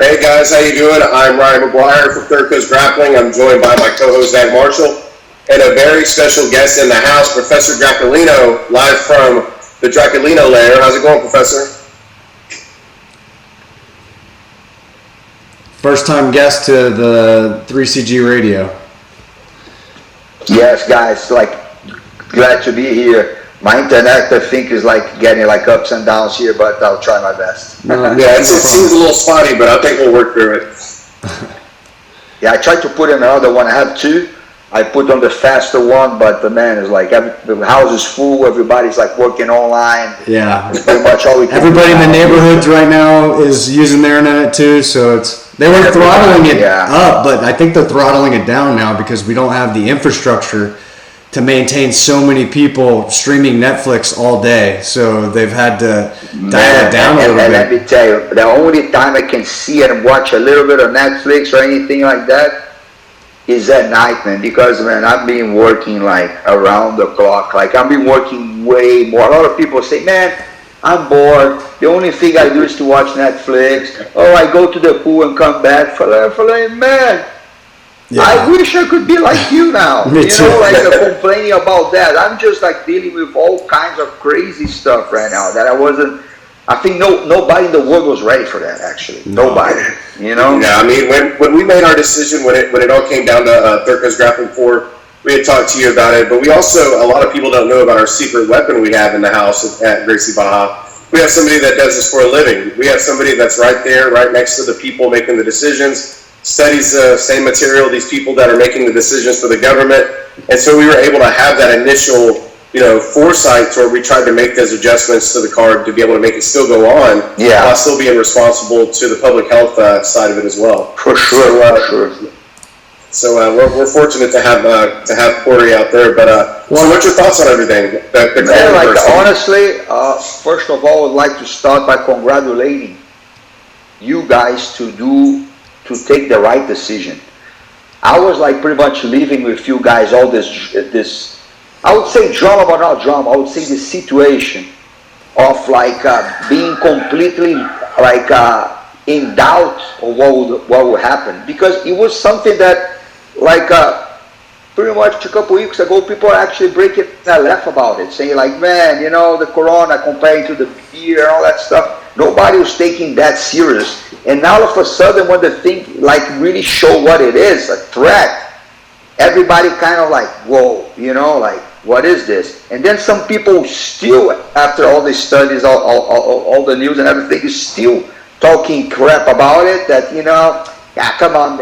Hey guys, how you doing? I'm Ryan McGuire from Third Coast Grappling. I'm joined by my co-host Zach Marshall and a very special guest in the house, Professor Draculino, live from the Draculino lair. How's it going, Professor? First time guest to the 3CG radio. Yes, guys, glad to be here. My internet, I think, is getting ups and downs here, but I'll try my best. It seems a little spotty, but I think we'll work through it. Yeah, I tried to put in another one. I have two. I put on the faster one, but the man is the house is full. Everybody's working online. Yeah, pretty much all we can. Everybody in the neighborhoods right now is using their internet too, so they were throttling it up, but I think they're throttling it down now because we don't have the infrastructure to maintain so many people streaming Netflix all day, so they've had to dial it down a little bit. And let me tell you, the only time I can see it and watch a little bit of Netflix or anything like that is at night, man, because, man, I've been working around the clock. I've been working way more. A lot of people say, man, I'm bored. The only thing I do is to watch Netflix. Oh, I go to the pool and come back. Man, yeah. I wish I could be like you now. Me too. Complaining about that. I'm just dealing with all kinds of crazy stuff right now that I think nobody in the world was ready for that, actually. Nobody. Yeah, I mean, when we made our decision, when it all came down to Third Coast Grappling 4, we had talked to you about it, but we also, a lot of people don't know about our secret weapon we have in the house at Gracie Baja. We have somebody that does this for a living. We have somebody that's right there, right next to the people making the decisions, studies the same material, these people that are making the decisions for the government. And so we were able to have that initial, foresight to where we tried to make those adjustments to the card to be able to make it still go on, while still being responsible to the public health side of it as well. For sure, So we're fortunate to have Corey out there. But so what's your thoughts on everything? Honestly, first of all, I'd like to start by congratulating you guys to take the right decision. I was pretty much living with you guys all this I would say drama, but not drama. I would say the situation of being completely in doubt of what would happen, because it was something that pretty much a couple weeks ago people are actually breaking a laugh about it, saying man, the corona comparing to the beer and all that stuff, nobody was taking that serious. And now all of a sudden when the thing really show what it is, a threat, everybody kind of whoa, what is this? And then some people still, after all the studies, all the news and everything, is still talking crap about it, that come on,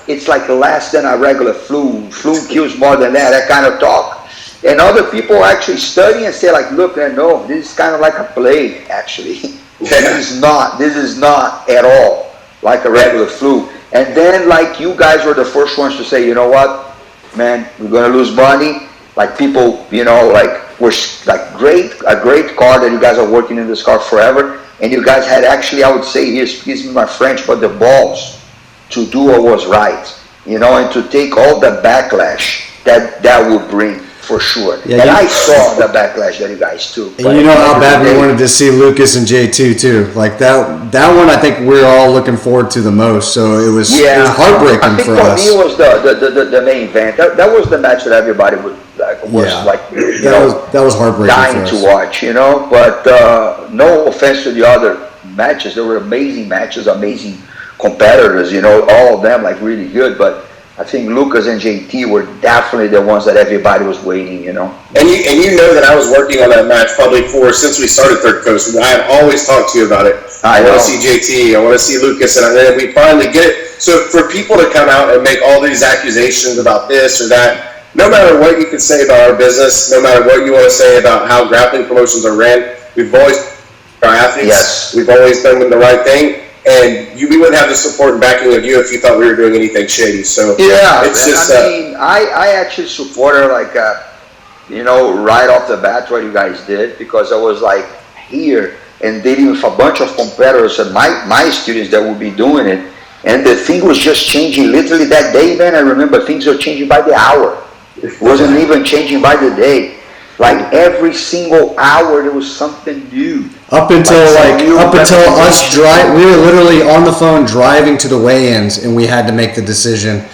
it's less than a regular flu kills more than that kind of talk. And other people actually study and say look, no, this is kind of like a plague, actually. This is not at all like a regular flu. And then you guys were the first ones to say, you know what, man, we're gonna lose money. People, we're a great car that you guys are working in this car forever, and you guys had actually, I would say, excuse me my French, but the balls to do what was right, and to take all the backlash that would bring, for sure. Yeah, and I saw the backlash that you guys took. And how bad we wanted to see Lucas and J2 too. That one, I think we're all looking forward to the most. So it was heartbreaking for us. I think for me was the main event. That was the match that everybody would that was heartbreaking. Dying to watch, But no offense to the other matches, there were amazing matches, amazing competitors. All of them really good, but I think Lucas and JT were definitely the ones that everybody was waiting, And you know that I was working on that match probably since we started Third Coast. I have always talked to you about it. I want to see JT, I want to see Lucas, and then we finally get it. So for people to come out and make all these accusations about this or that, no matter what you can say about our business, no matter what you want to say about how grappling promotions are ran, we've always, our athletes, we've always done the right thing. And we wouldn't have the support and backing of you if you thought we were doing anything shady. So it's just. I actually supported right off the bat what you guys did, because I was here and dealing with a bunch of competitors and my students that would be doing it, and the thing was just changing literally that day. Man, I remember things were changing by the hour. It wasn't even changing by the day. Every single hour there was something new. Up until us we were literally on the phone driving to the weigh-ins, and we had to make the decision.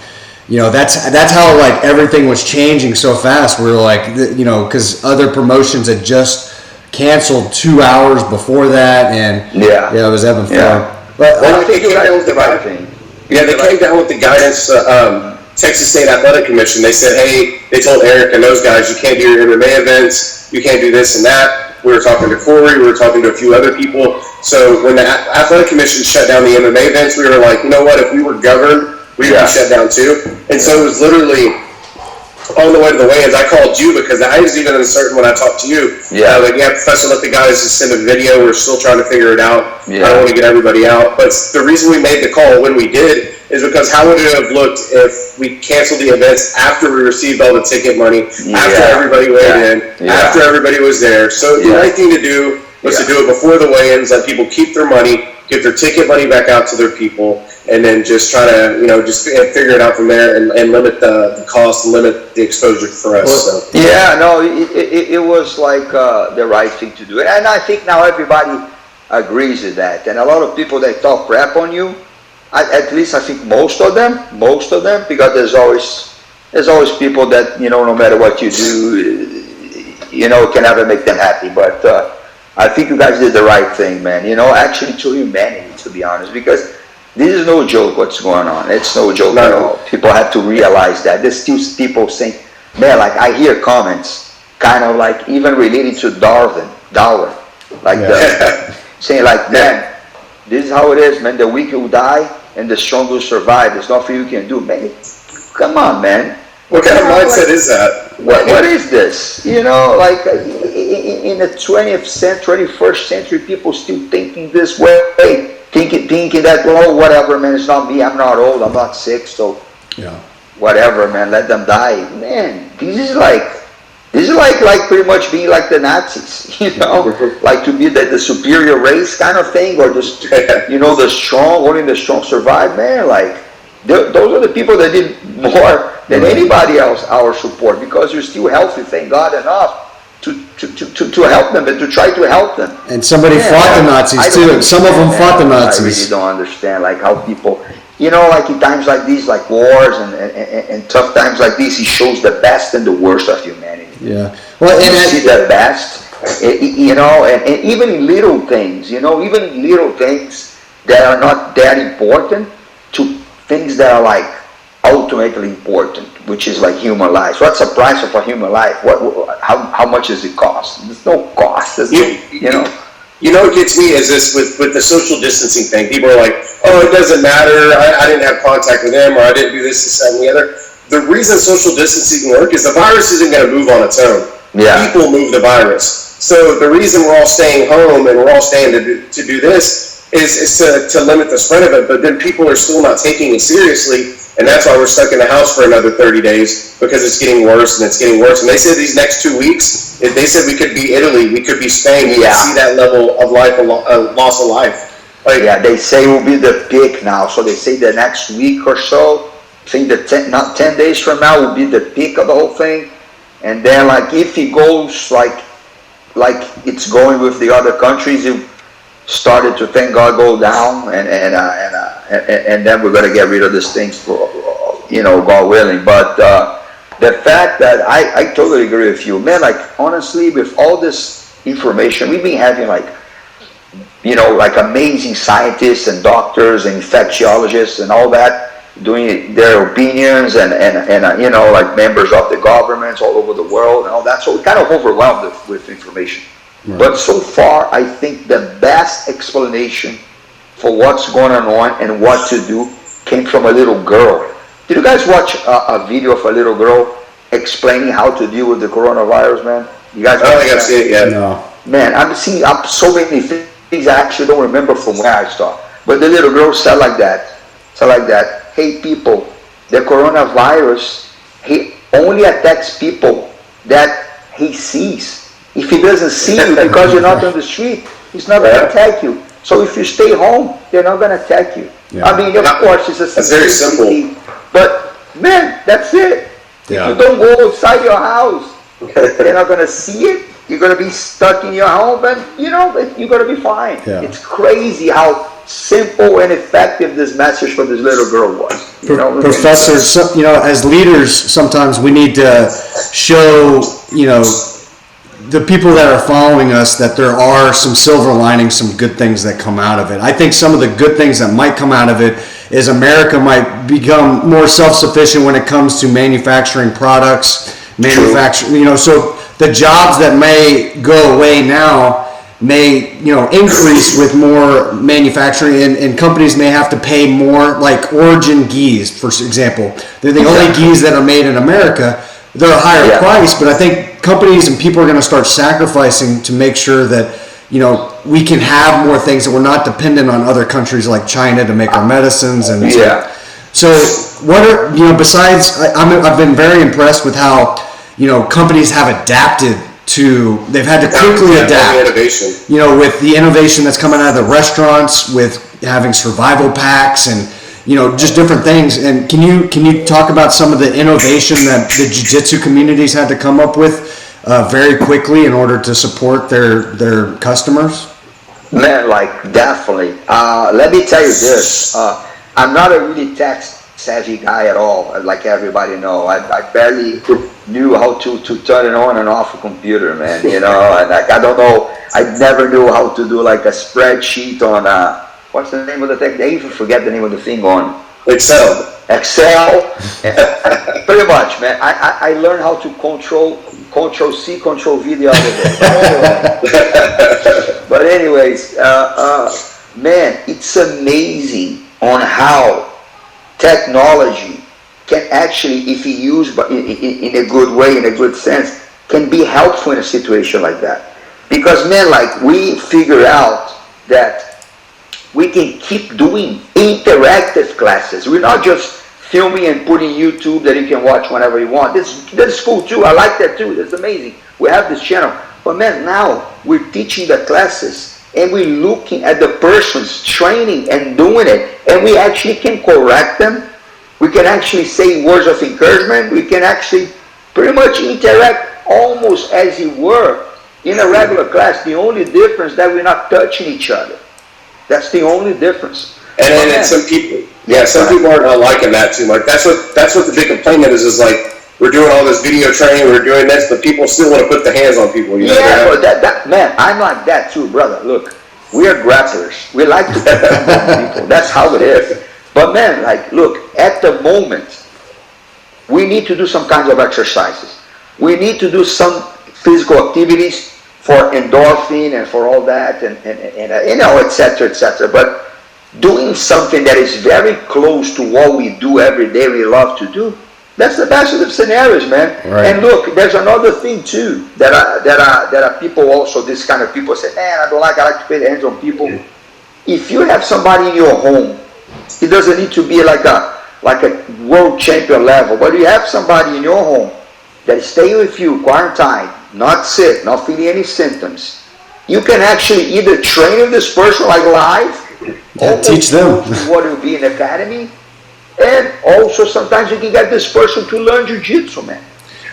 You know, that's how like everything was changing so fast. We were like, you know, because other promotions had just canceled 2 hours before that, and it was ebbing flow. Yeah. But I think they came down with the right thing. Yeah, they came down with the guidance. Texas State Athletic Commission. They said, hey, they told Eric and those guys, you can't do your MMA events, you can't do this and that. We were talking to Corey, we were talking to a few other people. So when the Athletic Commission shut down the MMA events, we were like, you know what? If we were governed, we'd be shut down too. And so it was literally on the way to the weigh-ins. I called you because I was even uncertain when I talked to you. Yeah. Like, Professor, let the guys just send a video. We're still trying to figure it out. Yeah. I don't want to get everybody out. But the reason we made the call when we did is because how would it have looked if we canceled the events after we received all the ticket money, after everybody weighed in, after everybody was there? So the right thing to do was to do it before the weigh-ins, let people keep their money, get their ticket money back out to their people, and then just try to, you know, just figure it out from there and limit the cost and limit the exposure for us. So. Yeah, no, it was like the right thing to do. And I think now everybody agrees with that. And a lot of people that talk crap on you, at least I think most of them, because there's always people that, you know, no matter what you do, you know, can never make them happy. But I think you guys did the right thing, man. You know, actually to humanity, to be honest, because this is no joke what's going on. It's no joke at all. People have to realize that. There's still people saying, man, like I hear comments kind of like even related to Darwin, like saying like, man, this is how it is, man. The weak will die and the strong will survive. There's nothing you can do, man. Come on, man. What kind of mindset is that? What is this? You know, like in the 20th century, 21st century, people still thinking this way, thinking that, oh, whatever, man, it's not me. I'm not old. I'm not sick. So, whatever, man. Let them die, man. This is like pretty much being like the Nazis, you know, like to be the superior race kind of thing, or just, you know, the strong, only the strong survive, man. Like, those are the people that did more than anybody else our support, because you're still healthy, thank God, enough to help them, and to try to help them. And somebody fought the Nazis too. Some of them fought the Nazis. I really don't understand, like, how people, you know, like in times like these, like wars and tough times like this, he shows the best and the worst of humanity. Yeah. Well, and you see the best, you know, and even in little things, you know, even in little things that are not that important to things that are like ultimately important, which is like human lives. What's the price of a human life? How much does it cost? There's no cost. You know. You know what gets me is this with the social distancing thing. People are like, oh, it doesn't matter. I didn't have contact with him, or I didn't do this, that, and the other. The reason social distancing works is the virus isn't going to move on its own. Yeah. People move the virus. So the reason we're all staying home and we're all staying to do this is to limit the spread of it. But then people are still not taking it seriously. And that's why we're stuck in the house for another 30 days, because it's getting worse and it's getting worse. And they said these next 2 weeks, they said we could be Italy, we could be Spain, we could see that level of life, loss of life. Like, they say it will be the peak now. So they say the next week or so, I think that 10 days from now will be the peak of the whole thing. And then, like, if it goes like it's going with the other countries, it started to, thank God, go down, and then we're going to get rid of this thing, for, you know, God willing. But the fact that I totally agree with you, man. Like, honestly, with all this information, we've been having, like, you know, like amazing scientists and doctors and infectiologists and all that doing their opinions, and you know, like members of the governments all over the world and all that. So we're kind of overwhelmed with information. Right. But so far, I think the best explanation for what's going on and what to do came from a little girl. Did you guys watch a video of a little girl explaining how to deal with the coronavirus, man? You guys? I don't think I've seen it yet. No. Man, I'm seeing so many things I actually don't remember from where I saw. But the little girl said like that. Hey people, the coronavirus, he only attacks people that he sees. If he doesn't see you because you're not on the street, he's not going to attack you. So if you stay home, they're not going to attack you. Yeah. I mean, of course, it's a that's very simple. But man, that's it. Yeah. If you don't go outside your house, they're not going to see it. You're going to be stuck in your home, and you're going to be fine. Yeah. It's crazy how simple and effective this message for this little girl was. Professors, as leaders, sometimes we need to show, the people that are following us that there are some silver linings, some good things that come out of it. I think some of the good things that might come out of it is America might become more self-sufficient when it comes to manufacturing products, so the jobs that may go away now may, increase with more manufacturing, and companies may have to pay more, like Origin geese, for example. They're the only geese that are made in America. They're a higher price, but I think companies and people are going to start sacrificing to make sure that, we can have more things, that we're not dependent on other countries like China to make our medicines. And so what are, besides, I've been very impressed with how, companies have adapted they've had to quickly adapt, with the innovation that's coming out of the restaurants, with having survival packs and, just different things. And can you talk about some of the innovation that the jiu-jitsu communities had to come up with very quickly in order to support their customers? Man, definitely. Let me tell you this. I'm not a really tech-savvy guy at all, like everybody know. I barely knew how to turn it on and off a computer, man, and I don't know, I never knew how to do a spreadsheet on, what's the name of the thing? They even forget the name of the thing on Excel. Pretty much, man. I learned how to control C, control V the other day. But anyways, man, it's amazing on how technology can actually, if you use in a good way, in a good sense, can be helpful in a situation like that. Because, man, we figure out that we can keep doing interactive classes. We're not just filming and putting YouTube that you can watch whenever you want. That's cool too. I like that too. That's amazing. We have this channel. But man, now we're teaching the classes and we're looking at the person's training and doing it. And we actually can correct them. We can actually say words of encouragement. We can actually pretty much interact almost as it were in a regular class. The only difference that we're not touching each other. That's the only difference. And some people, some people aren't liking that too much. That's what the big complaint is we're doing all this video training, we're doing this, but people still want to put the hands on people. But that man, I'm like that too, brother. Look, we are grapplers. We like to put hands on people. That's how it is. But man, look, at the moment, we need to do some kinds of exercises. We need to do some physical activities for endorphin and for all that, and et cetera, et cetera. But doing something that is very close to what we do every day, we love to do, that's the best of the scenarios, man. Right. And look, there's another thing too that are people also, this kind of people say, man, I like to put hands on people. If you have somebody in your home, it doesn't need to be like a world champion level, but you have somebody in your home that is staying with you, quarantined, not sick, not feeling any symptoms, you can actually either train with this person live, teach them what will be in the academy, and also sometimes you can get this person to learn jiu-jitsu, man.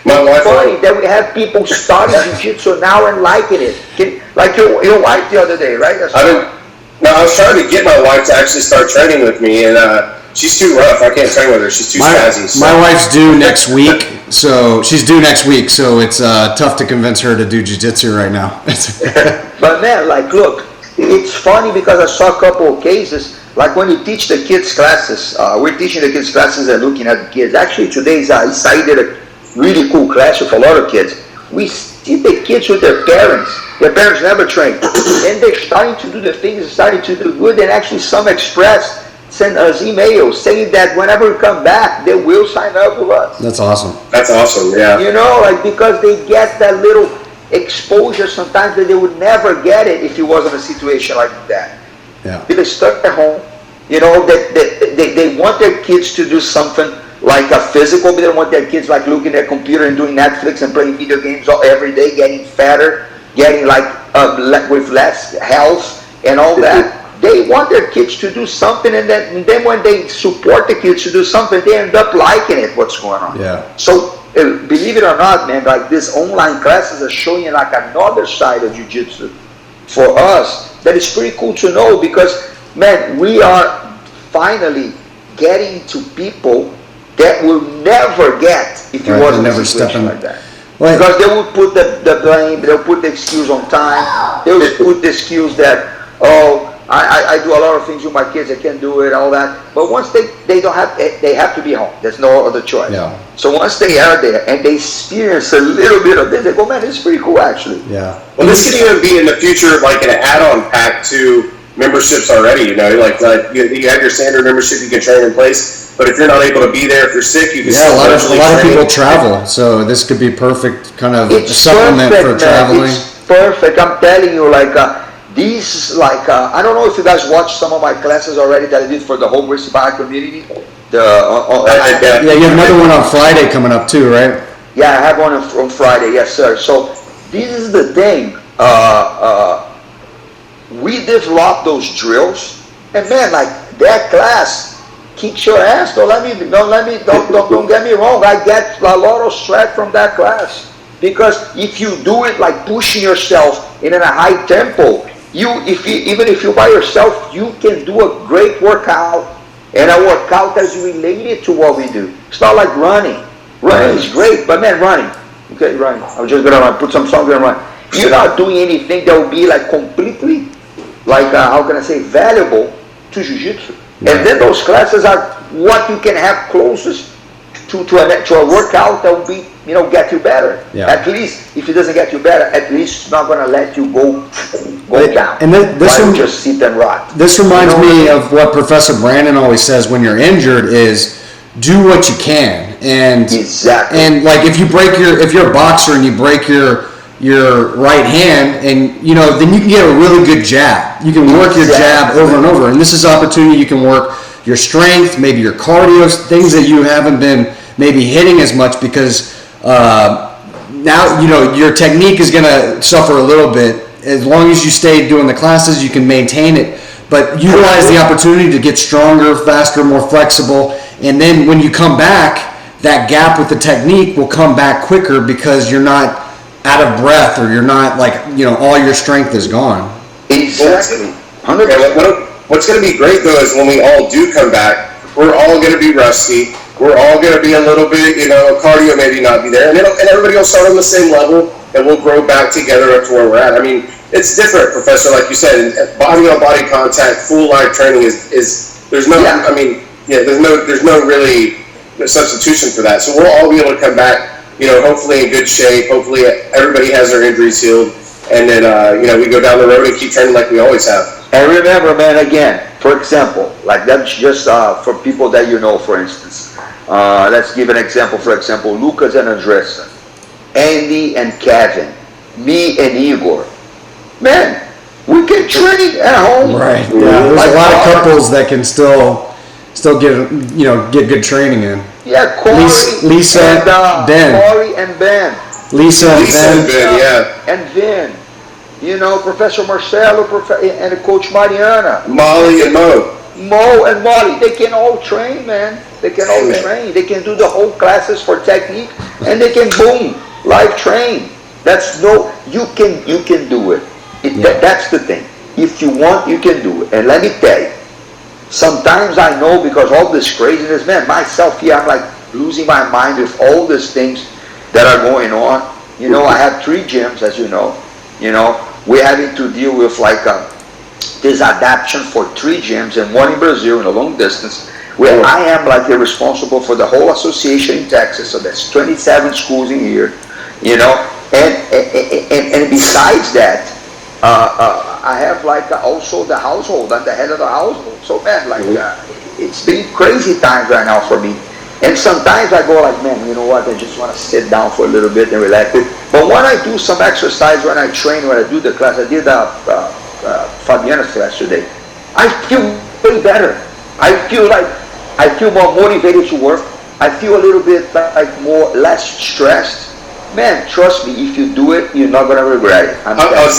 It's funny that we have people starting jiu-jitsu now and liking it. Like your wife the other day, right? I was trying to get my wife to actually start training with me, and she's too rough. I can't train with her. She's too spazzy. So. My wife's due next week, so she's due next week. So it's tough to convince her to do jiu-jitsu right now. But man, look, it's funny because I saw a couple of cases. Like when you teach the kids classes, we're teaching the kids classes and looking at the kids. Actually, today Isai did a really cool class with a lot of kids. We see the kids with their parents. Their parents never trained, and they're starting to do the things, starting to do good, and actually some send us emails saying that whenever we come back, they will sign up with us. That's awesome. That's awesome, yeah. Because they get that little exposure sometimes that they would never get it if it wasn't a situation like that. Yeah. They're stuck at home. They want their kids to do something like a physical, but they don't want their kids looking at a computer and doing Netflix and playing video games every day, getting fatter, getting with less health and all that. They want their kids to do something, and then when they support the kids to do something, they end up liking it, what's going on. Yeah. So believe it or not, man, like these online classes are showing like another side of jiu-jitsu for us that is pretty cool to know, because, man, we are finally getting to people that will never get if you wasn't in a situation like that. Well, because they will put the blame, they'll put the excuse on time, they'll put the excuse that, oh, I do a lot of things with my kids, I can't do it, all that. But once they don't have, they have to be home. There's no other choice. Yeah. So once they are there and they experience a little bit of this, they go, man, this is pretty cool, actually. Yeah. Well, this could even be in the future like an add-on pack to memberships already. You know, like you have your standard membership, you can train in place. But if you're not able to be there, if you're sick, you can a lot of people train. travel, so this could be perfect kind of It's supplement perfect, for traveling. Man. It's perfect. I'm telling you, like these, like I don't know if you guys watched some of my classes already that I did for the whole Gracie Barra community. Yeah, you have another one on Friday coming up too, right? Yeah, I have one on Friday. Yes, sir. So this is the thing. We developed those drills, and man, like that class kicks your ass. Don't get me wrong. I get a lot of sweat from that class, because if you do it like pushing yourself in a high tempo, even if you're by yourself, you can do a great workout, and a workout that's related to what we do. It's not like running. Running is great, but man, running. Okay, running. I'm just gonna put some songs and run. You're not doing anything that will be like completely, like how can I say, valuable to jiu-jitsu. Yeah. And then those classes are what you can have closest to a workout that will be, get you better. Yeah. At least, if it doesn't get you better, at least it's not going to let you go down. And this one, just sit and rot. This reminds me of what Professor Brandon always says when you're injured is do what you can. And exactly. And like if you're a boxer and you break your right hand, and then you can get a really good jab. You can work your jab over and over, and this is opportunity. You can work your strength, maybe your cardio, things that you haven't been maybe hitting as much, because now your technique is going to suffer a little bit. As long as you stay doing the classes, you can maintain it, but utilize the opportunity to get stronger, faster, more flexible, and then when you come back, that gap with the technique will come back quicker because you're not out of breath, or you're not like, all your strength is gone. Exactly. What's going to be great though is when we all do come back, we're all going to be rusty. We're all going to be a little bit, cardio maybe not be there, and everybody will start on the same level, and we'll grow back together up to where we're at. I mean, it's different, Professor, like you said. Body on body contact, full live training is there's no. Yeah. I mean, there's no really substitution for that. So we'll all be able to come back, hopefully in good shape. Hopefully everybody has their injuries healed, and then we go down the road and keep training like we always have. And remember, man, again, for example, like that's just for people that for instance. Let's give an example. For example, Lucas and Andressa, Andy and Kevin, me and Igor. Man, we can train at home. Right. Yeah. There's a lot of couples that can still get good training in. Yeah, Corey, Lisa, and Ben. Corey and Ben. Lisa and Ben. Yeah. And Vin. Professor Marcelo and Coach Mariana. Molly and Mo. Mo and Molly, they can all train, man. They can all train. They can do the whole classes for technique, and they can live train. You can do it. That's the thing. If you want, you can do it. And let me tell you, sometimes I know, because all this craziness, man, myself here, I'm like losing my mind with all these things that are going on. I have 3 gyms, as you know. We're having to deal with like this adaptation for 3 gyms, and 1 in Brazil in a long distance, where I am like the responsible for the whole association in Texas. So that's 27 schools in here, and besides that, I have like also the household. I'm the head of the household. So man, like it's been crazy times right now for me. And sometimes I go like, man, you know what? I just want to sit down for a little bit and relax. But when I do some exercise, when I train, when I do the class, I did Fabiana's class today. I feel way better. I feel more motivated to work. I feel a little bit like less stressed. Man, trust me, if you do it, you're not going to regret it. I was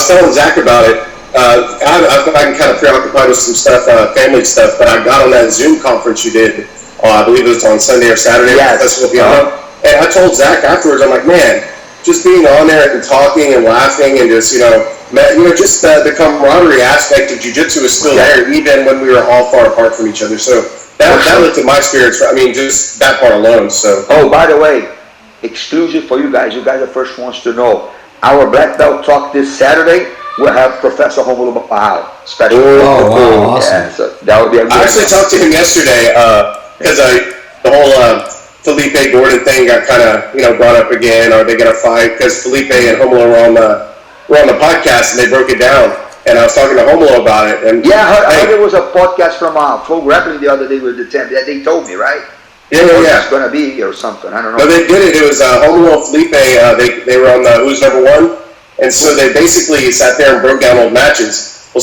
telling Zach about it. I've been kind of preoccupied with some stuff, family stuff, but I got on that Zoom conference you did. I believe it was on Sunday or Saturday. Yes. And I told Zach afterwards, I'm like, man, just being on there and talking and laughing and just, just the camaraderie aspect of jiu-jitsu is still there, even when we were all far apart from each other. So that lifted my spirits. I mean, just that part alone. So. Oh, by the way, exclusive for you guys. You guys are the first ones to know. Our black belt talk this Saturday. We'll have Professor Romulo Barral, special. Oh, wow, awesome. Yeah, so that would be a good I actually talked to him yesterday because the whole Felipe Gordon thing got kind of brought up again. Are they going to fight? Because Felipe and Romulo were on the podcast and they broke it down. And I was talking to Romulo about it. And yeah, I heard there was a podcast from Full Grappling the other day with the 10. They told me, right? Yeah. It's going to be or something. I don't know. No, they did it. It was Romulo and Felipe. They were on the Who's Number One. And so they basically sat there and broke down old matches. Well,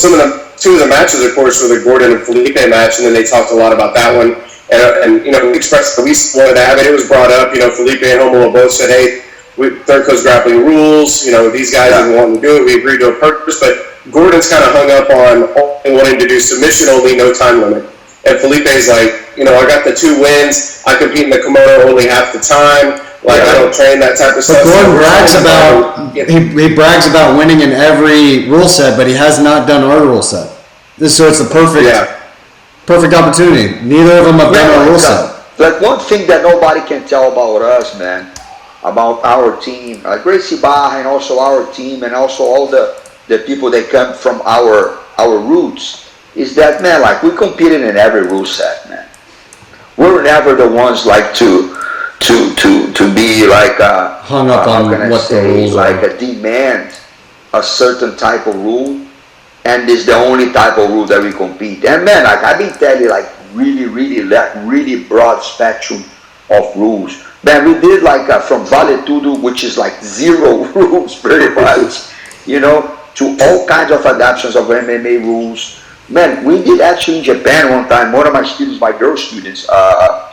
two of the matches, of course, were the Gordon and Felipe match, and then they talked a lot about that one. And we expressed that we wanted to have it. It was brought up. Felipe and Romulo both said, hey, Third Coast Grappling rules. These guys didn't want to do it. We agreed to a purpose, but Gordon's kind of hung up on only wanting to do submission only, no time limit. And Felipe's like, I got the 2 wins. I compete in the kimono only half the time. I don't train that type of stuff. Gordon brags about he brags about winning in every rule set, but he has not done our rule set. So it's the perfect opportunity. Neither of them have done our rule set. Like one thing that nobody can tell about us, man, about our team, Gracie Barra and also our team and also all the people that come from our roots, is that, man, we competed in every rule set, man. We're never the ones to be hung up on what the rules are. Demand a certain type of rule, and it's the only type of rule that we compete. And man, I've been telling really broad spectrum of rules. Man, we did from Vale Tudo, which is 0 rules pretty much, to all kinds of adaptations of MMA rules. Man, we did actually in Japan one time. One of my students, my girl students,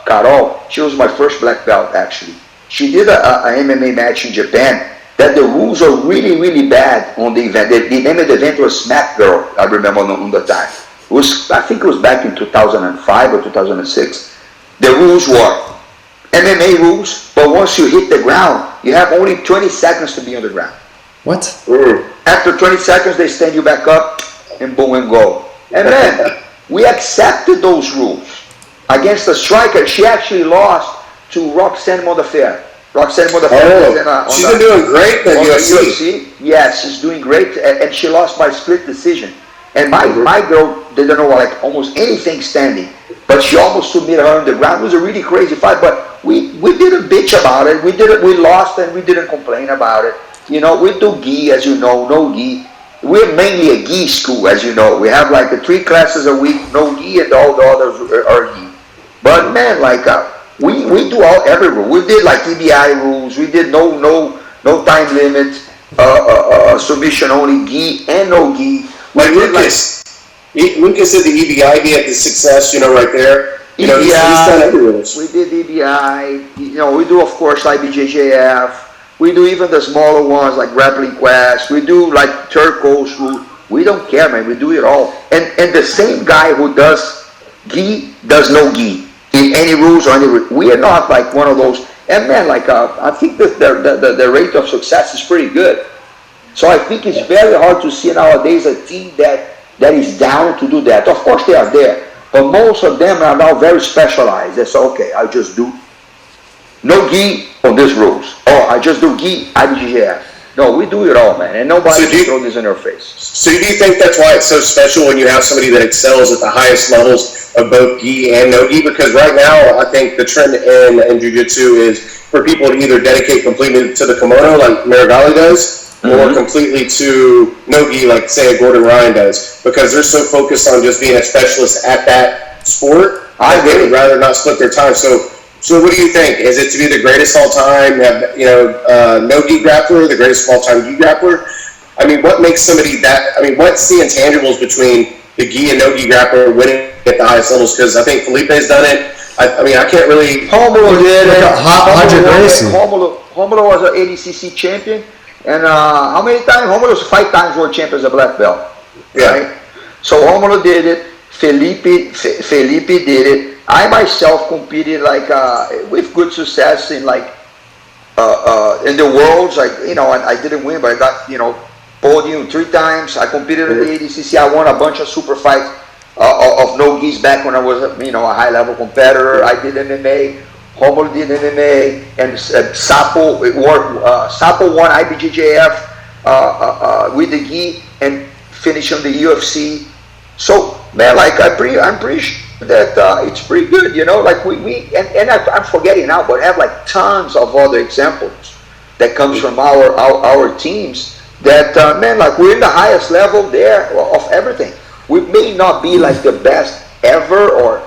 Carol, she was my first black belt actually. She did a MMA match in Japan that the rules are really bad on the event. The name of the event was Smack Girl, I remember on the time. I think it was back in 2005 or 2006. The rules were MMA rules, but once you hit the ground, you have only 20 seconds to be on the ground. What? After 20 seconds, they stand you back up and boom and go. And then we accepted those rules. Against a striker, she actually lost to Roxanne Modafferi. She's been doing great at UFC. Yes, she's doing great, and she lost by split decision. And my girl didn't know almost anything standing, but she almost submitted her on the ground. It was a really crazy fight, but we didn't bitch about it. We lost, and we didn't complain about it. We do gi, as you know, no gi. We're mainly a gi school, as you know. We have 3 classes a week, no gi, and all the others are gi. But man, we do every rule. We did EBI rules. We did no time limit, submission only, gi and no gi. Lucas did the EBI. He had the success, right there. He's done every rules. We did EBI. We do of course IBJJF. We do even the smaller ones like Grappling Quest. We do Turco's rule. We don't care, man. We do it all. And the same guy who does gi does no gi in any rules or any. We are not one of those. And man, I think that the rate of success is pretty good. So I think it's very hard to see nowadays a team that is down to do that. Of course they are there, but most of them are now very specialized. They say, okay, I'll just do no gi on these rules. Or I just do gi, IBJJF. No, we do it all, man, and nobody can throw this in our face. So do you think that's why it's so special when you have somebody that excels at the highest levels of both gi and no gi? Because right now, I think the trend in jiu-jitsu is for people to either dedicate completely to the kimono, like Marigali does, or completely to no gi, like say a Gordon Ryan does, because they're so focused on just being a specialist at that sport. They would rather not split their time. So what do you think? Is it to be the greatest all time? No gi grappler, the greatest of all time gi grappler? I mean, what makes somebody that? I mean, what's the intangibles between the gi and no gi grappler winning at the highest levels? Because I think Felipe's done it. I mean, I can't really. Romulo did it. Romulo was an ADCC champion, and how many times? Romulo was 5 times world champion as a black belt. Right. So Romulo did it. Felipe did it. I myself competed with good success in in the worlds, I didn't win, but I got, podium 3 times. I competed in the ADCC. I won a bunch of super fights of no geese back when I was, a high level competitor. I did MMA. Romulo did MMA, and Sapo won IBJJF with the gi and finished on the UFC. So, man, I'm pretty sure that it's pretty good, like I'm forgetting now, but I have like tons of other examples that comes from our teams that, man, like we're in the highest level there of everything. We may not be like the best ever or,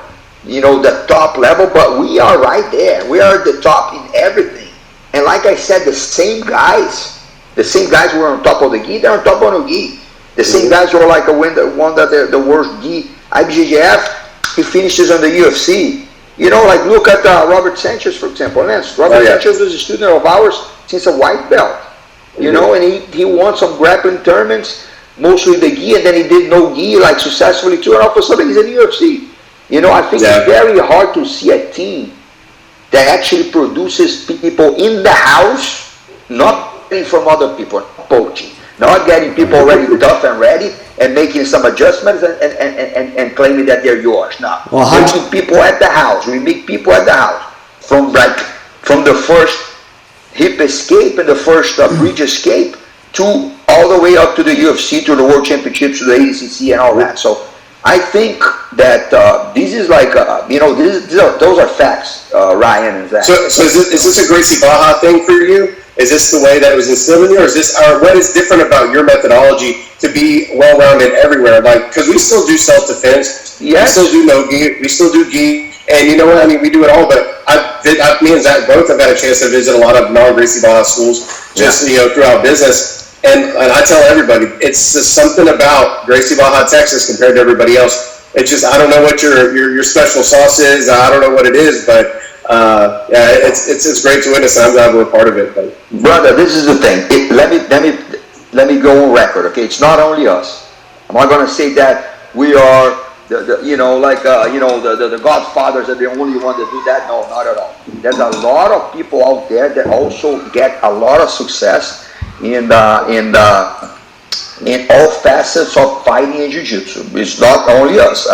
the top level, but we are right there. We are at the top in everything. And like I said, the same guys who are on top of the gi, they're on top of the gi. The same guys who are like won the worst gi, IBJJF, he finishes on the UFC. Like look at Robert Sanchez, for example. Robert Sanchez was a student of ours since a white belt. And he won some grappling tournaments, mostly the gi, and then he did no gi like successfully too, and all of a sudden he's in the UFC. I think it's very hard to see a team that actually produces people in the house, not getting from other people, not poaching, not getting people already tough and ready and making some adjustments and claiming that they're yours. No, we meet people at the house. We meet people at the house from the first hip escape and the first bridge escape to all the way up to the UFC, to the World Championships, to the ADCC and all that. So I think that this is like, those are facts, Ryan and Zach. So is this a Gracie Barra thing for you? Is this the way that it was instilled in you, or what is different about your methodology to be well-rounded everywhere? Like, because we still do self-defense, yes. We still do no gi, we still do gi, and you know what? I mean, we do it all. But me and Zach both have had a chance to visit a lot of non-Gracie Barra schools, just throughout business. And I tell everybody, it's just something about Gracie Barra, Texas compared to everybody else. It's just, I don't know what your special sauce is. I don't know what it is, but it's great to witness. I'm glad we're a part of it. But. Brother, this is the thing. Let me go on record. Okay, it's not only us. I'm not going to say that we are the Godfathers are the only one that do that. No, not at all. There's a lot of people out there that also get a lot of success in all facets of fighting and jiu-jitsu. It's not only us.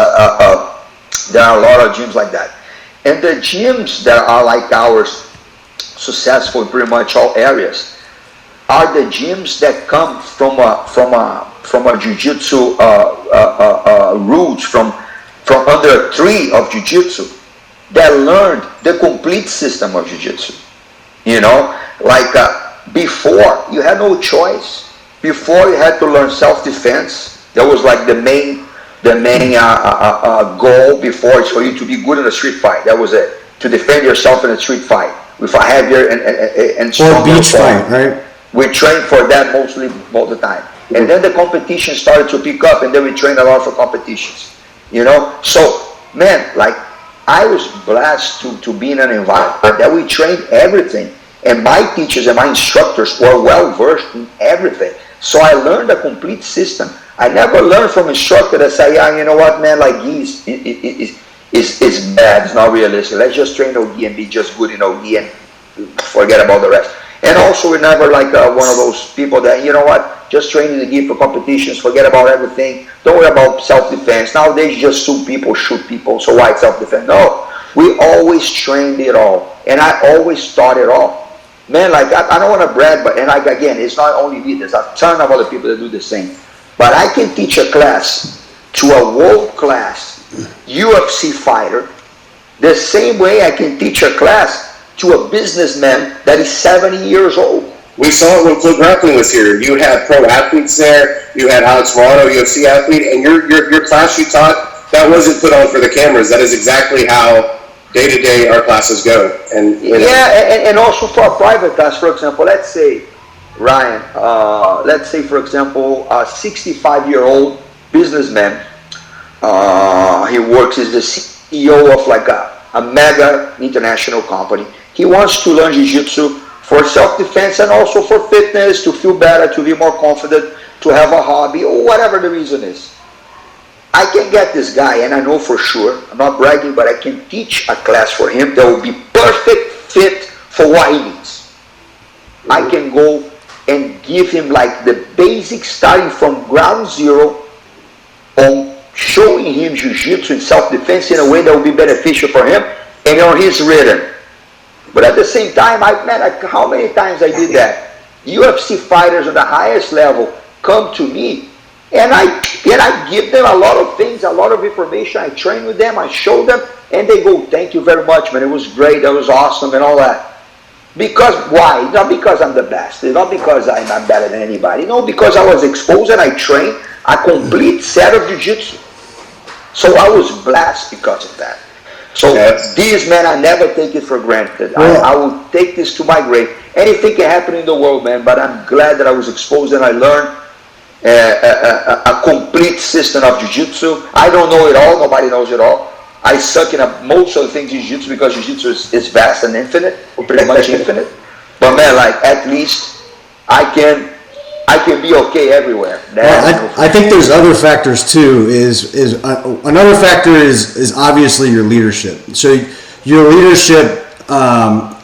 There are a lot of gyms like that. And the gyms that are like ours, successful in pretty much all areas, are the gyms that come from a jiu-jitsu roots, from under a tree of jiu-jitsu, that learned the complete system of jiu-jitsu. Before, you had no choice. Before, you had to learn self-defense. That was like the main goal before, is for you to be good in a street fight. That was it. To defend yourself in a street fight with a heavier and stronger or beach fight, right? We trained for that mostly all the time. And then the competition started to pick up, and then we trained a lot for competitions. So, man, like, I was blessed to be in an environment that we trained everything. And my teachers and my instructors were well versed in everything. So I learned a complete system. I never learned from instructor that say, you know what, man, like gi is bad, it's not realistic. Let's just train no-gi and be just good in no-gi and forget about the rest. And also, we're never like one of those people that, you know what, just training the gi for competitions, forget about everything, don't worry about self-defense. Nowadays, you just sue people, shoot people, so why self-defense? No, we always trained it all, and I always taught it all. Man, like, I don't want to brag, but, and like, again, it's not only me, there's a ton of other people that do the same. But I can teach a class to a world-class UFC fighter the same way I can teach a class to a businessman that is 70 years old. We saw it when Club Grappling was here. You had pro athletes there. You had Alex Morano, UFC athlete, and your class you taught, that wasn't put on for the cameras. That is exactly how day-to-day our classes go. And and also for a private class, for example, let's say, Ryan, let's say, for example, a 65-year-old businessman, he works as the CEO of like a mega international company. He wants to learn jiu-jitsu for self-defense and also for fitness, to feel better, to be more confident, to have a hobby, or whatever the reason is. I can get this guy, and I know for sure, I'm not bragging, but I can teach a class for him that will be perfect fit for what he needs. I can go and give him like the basic starting from ground zero on showing him jiu-jitsu and self-defense in a way that will be beneficial for him and on his rhythm. But at the same time, how many times I did that? UFC fighters on the highest level come to me and I give them a lot of things, a lot of information. I train with them, I show them, and they go, thank you very much, man. It was great, that was awesome and all that. Because why? Not because I'm the best. Not because I'm better than anybody. No, because I was exposed and I trained a complete set of jiu-jitsu. So I was blessed because of that. So these, man, I never take it for granted. I will take this to my grave. Anything can happen in the world, man, but I'm glad that I was exposed and I learned a complete system of jiu-jitsu. I don't know it all. Nobody knows it all. I suck in most of the things in jiu-jitsu because jiu-jitsu is vast and infinite, or pretty much infinite. But man, like at least I can be okay everywhere. I think there's other factors too. Another factor is obviously your leadership. So your leadership can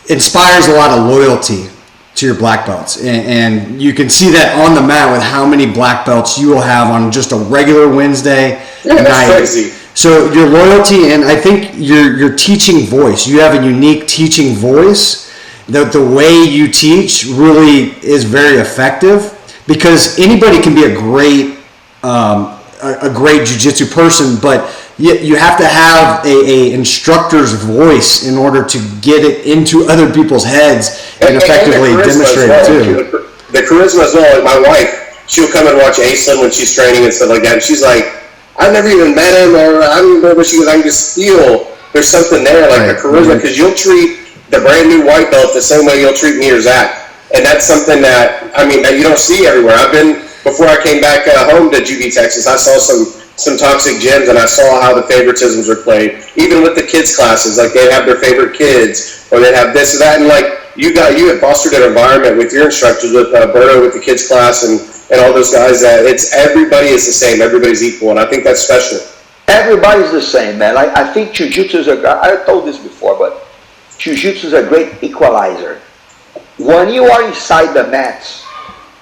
inspires a lot of loyalty to your black belts, and you can see that on the mat with how many black belts you will have on just a regular Wednesday night. That's crazy. So your loyalty, and I think your teaching voice. You have a unique teaching voice. The way you teach really is very effective because anybody can be a great jiu-jitsu person, but you have to have a instructor's voice in order to get it into other people's heads and effectively demonstrate it too. The charisma as well. Like my wife, she'll come and watch Aislinn when she's training and stuff like that, and she's like, I've never even met him, or I don't even know what she goes. I can just feel there's something there, like the charisma, because you'll treat the brand new white belt the same way you'll treat me or Zach, and that's something that that you don't see everywhere. Before I came back home to GB, Texas, I saw some toxic gyms, and I saw how the favoritisms are played. Even with the kids classes, like they have their favorite kids, or they have this or that, and like you have fostered an environment with your instructors, with Berto, with the kids class, and all those guys that everybody is the same, everybody's equal, and I think that's special. Everybody's the same, man. I think jiu-jitsu is I told this before, but jiu-jitsu is a great equalizer. When you are inside the mats,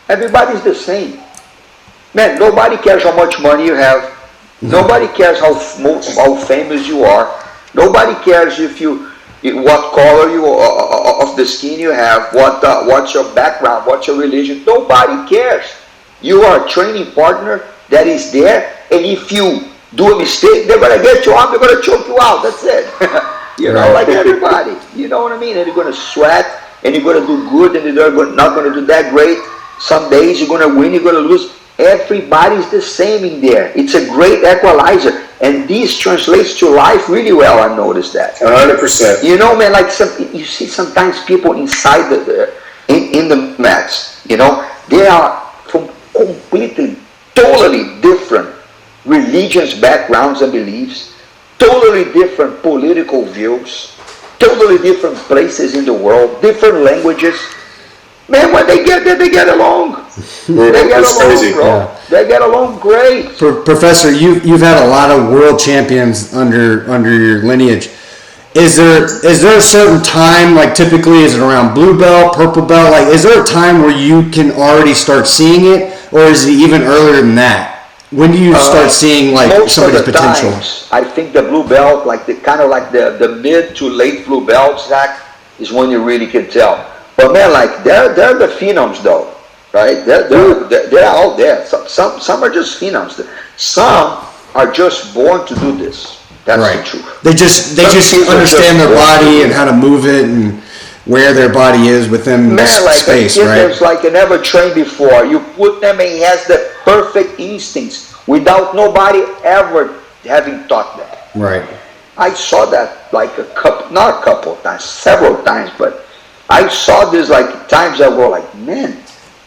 everybody's the same. Man, nobody cares how much money you have. Nobody cares how famous you are. Nobody cares what color of the skin you have, what's your background, what's your religion. Nobody cares. You are a training partner that is there, and if you do a mistake, they're gonna get you out. They're gonna choke you out. That's it. Like everybody. You know what I mean? And you're gonna sweat, and you're gonna do good, and you're not gonna do that great. Some days you're gonna win, you're gonna lose. Everybody's the same in there. It's a great equalizer, and this translates to life really well. I noticed that. 100%. Man, like you see sometimes people inside in the mats. They are from completely, totally different religions, backgrounds, and beliefs. Totally different political views. Totally different places in the world. Different languages. Man, when they get there, they get along. They get along, crazy. Bro. Yeah. They get along great. Professor, you've had a lot of world champions under your lineage. Is there a certain time, like typically is it around blue belt, purple belt? Like, is there a time where you can already start seeing it, or is it even earlier than that? When do you start seeing like somebody's potential? Times, I think the blue belt, like the mid to late blue belts, Zach, is when you really can tell. But man, like they're the phenoms though, right? They're out there. Some are just phenoms. Some are just born to do this. That's right. The truth. They just understand their body and how to move it and where their body is within space, right? There's like a never trained before. You put them and he has the perfect instincts without nobody ever having taught them. Right. I saw that like not a couple of times, several times, but I saw this like times I go like, man.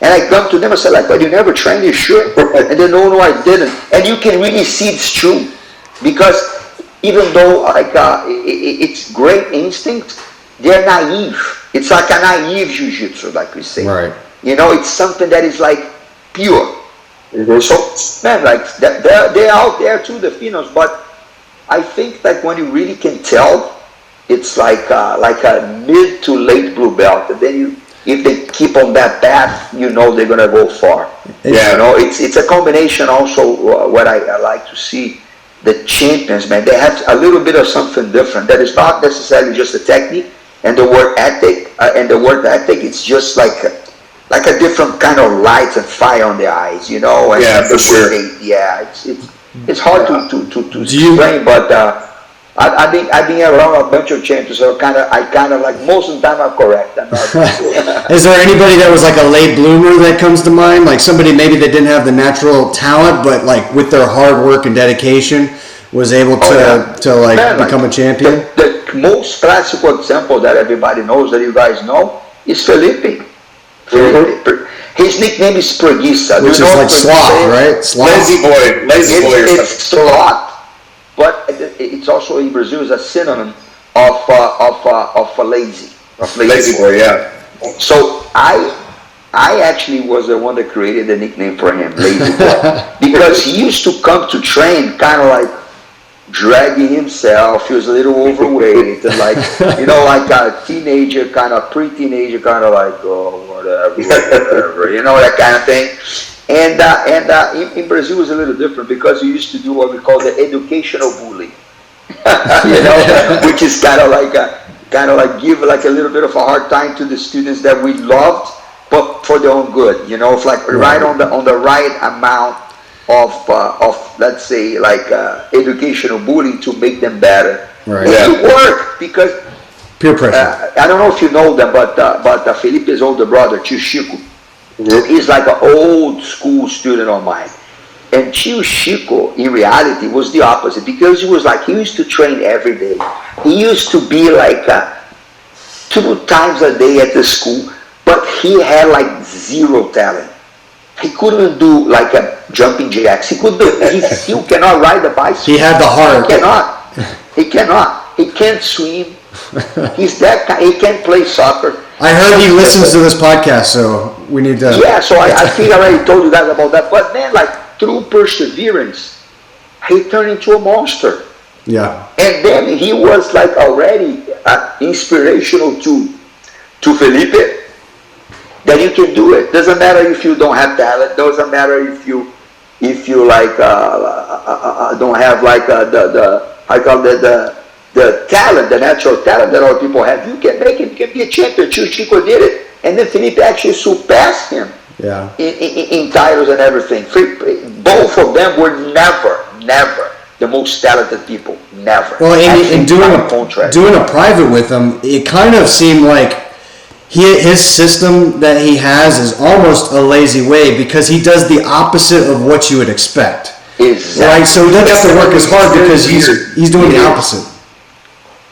And I come to them and say like, but you never trained, you sure? And they no, I didn't. And you can really see it's true. Because even though like it's great instinct, they're naive. It's like a naive jiu-jitsu, like we say. Right. It's something that is like pure. Mm-hmm. So man, like they're out there too, the phenoms. But I think that when you really can tell, it's like a mid to late blue belt, and then if they keep on that path, they're gonna go far. Yeah. It's a combination. Also, what I like to see, the champions, man, they have a little bit of something different. That is not necessarily just the technique and the work ethic. It's just like a different kind of light and fire on their eyes, And for sure. It's hard to explain, but. I've been around a bunch of champions, so I kind of like most of the time I'm correct. I'm not, Is there anybody that was like a late bloomer that comes to mind? Like somebody maybe that didn't have the natural talent, but like with their hard work and dedication was able to become a champion? The most classical example that everybody knows, that you guys know, is Felipe. His nickname is Preguiça. Which is like sloth, right? Sloth. Lazy boy. It's sloth. But it's also in Brazil is a synonym of lazy. Lazy boy, yeah. So I actually was the one that created the nickname for him, Lazy Boy, because he used to come to train kind of like dragging himself. He was a little overweight and like a teenager, kind of pre-teenager, kind of like whatever, that kind of thing. And in Brazil it was a little different because we used to do what we call the educational bullying, which is kind of like give like a little bit of a hard time to the students that we loved, but for their own good. It's like right on the right amount of let's say like educational bullying to make them better. Right. It worked because peer pressure. I don't know if you know them, but Felipe's older brother, Tio Chico. He's like an old school student of mine. And Tio Chico, in reality, was the opposite because he used to train every day. He used to be like 2 times a day at the school, but he had like zero talent. He couldn't do like a jumping jacks. He still cannot ride a bicycle. He had the heart. He cannot. He can't swim. He's that guy. He can't play soccer. I heard he listens to this podcast, so we need to. Yeah, so I think I already told you guys about that. But man, like through perseverance, he turned into a monster. Yeah. And then he was like already inspirational to Felipe, that you can do it. Doesn't matter if you don't have talent. Doesn't matter if you like don't have like the talent, the natural talent that other people have. You can make it. You can be a champion. Chico did it, and then Felipe actually surpassed him. Yeah. In titles and everything. Both of them were never the most talented people. Never. Well, in doing a private with him, it kind of seemed like his system that he has is almost a lazy way because he does the opposite of what you would expect. Exactly. Right. So he doesn't have to work as hard because he's doing the opposite.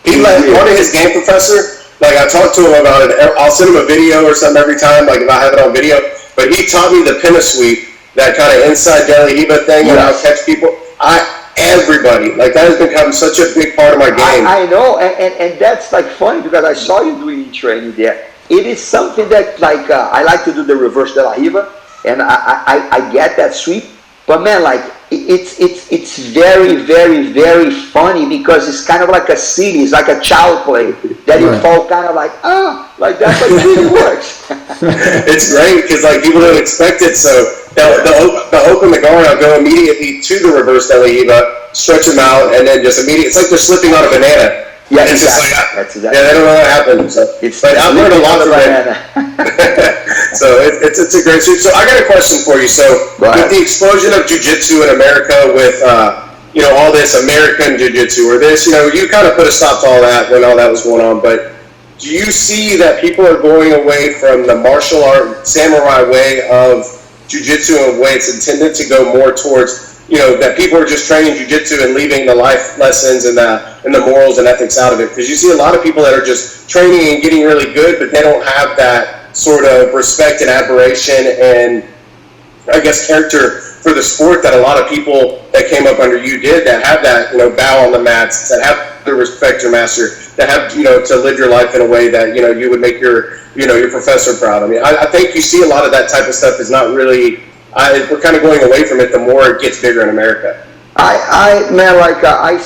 He let one of his game professor, like I talked to him about it. I'll send him a video or something every time, like if I have it on video. But he taught me the pinna sweep, that kind of inside Deli Hiba thing, and I'll catch people. Everybody, like that has become such a big part of my game. I know, and that's like funny because I saw you doing training there. It is something that like I like to do the reverse de la Hiba, and I get that sweep. But man, like it's very, very, very funny because it's kind of like a city. It's like a child play that you fall kind of like like that, but it really works. It's great because like people don't expect it. So the open the guard, I'll go immediately to the reverse deli hiba, stretch them out, and then just immediately. It's like they're slipping on a banana. Yeah, it's exactly. Just like, that's exactly. Yeah, they don't know what happened. So, but I've learned a lot from it. So it's a great sweep. So I got a question for you. So with the explosion of jiu-jitsu in America, with all this American jiu-jitsu or this, you kind of put a stop to all that when all that was going on. But do you see that people are going away from the martial art samurai way of jiu-jitsu and way it's intended to go more towards? That people are just training jiu-jitsu and leaving the life lessons and the morals and ethics out of it. Because you see a lot of people that are just training and getting really good, but they don't have that sort of respect and admiration and, I guess, character for the sport that a lot of people that came up under you did, that have that, bow on the mats, that have to respect your master, that have, to live your life in a way that, you would make your professor proud. I mean, I think you see a lot of that type of stuff is not really... we're kind of going away from it the more it gets bigger in America. I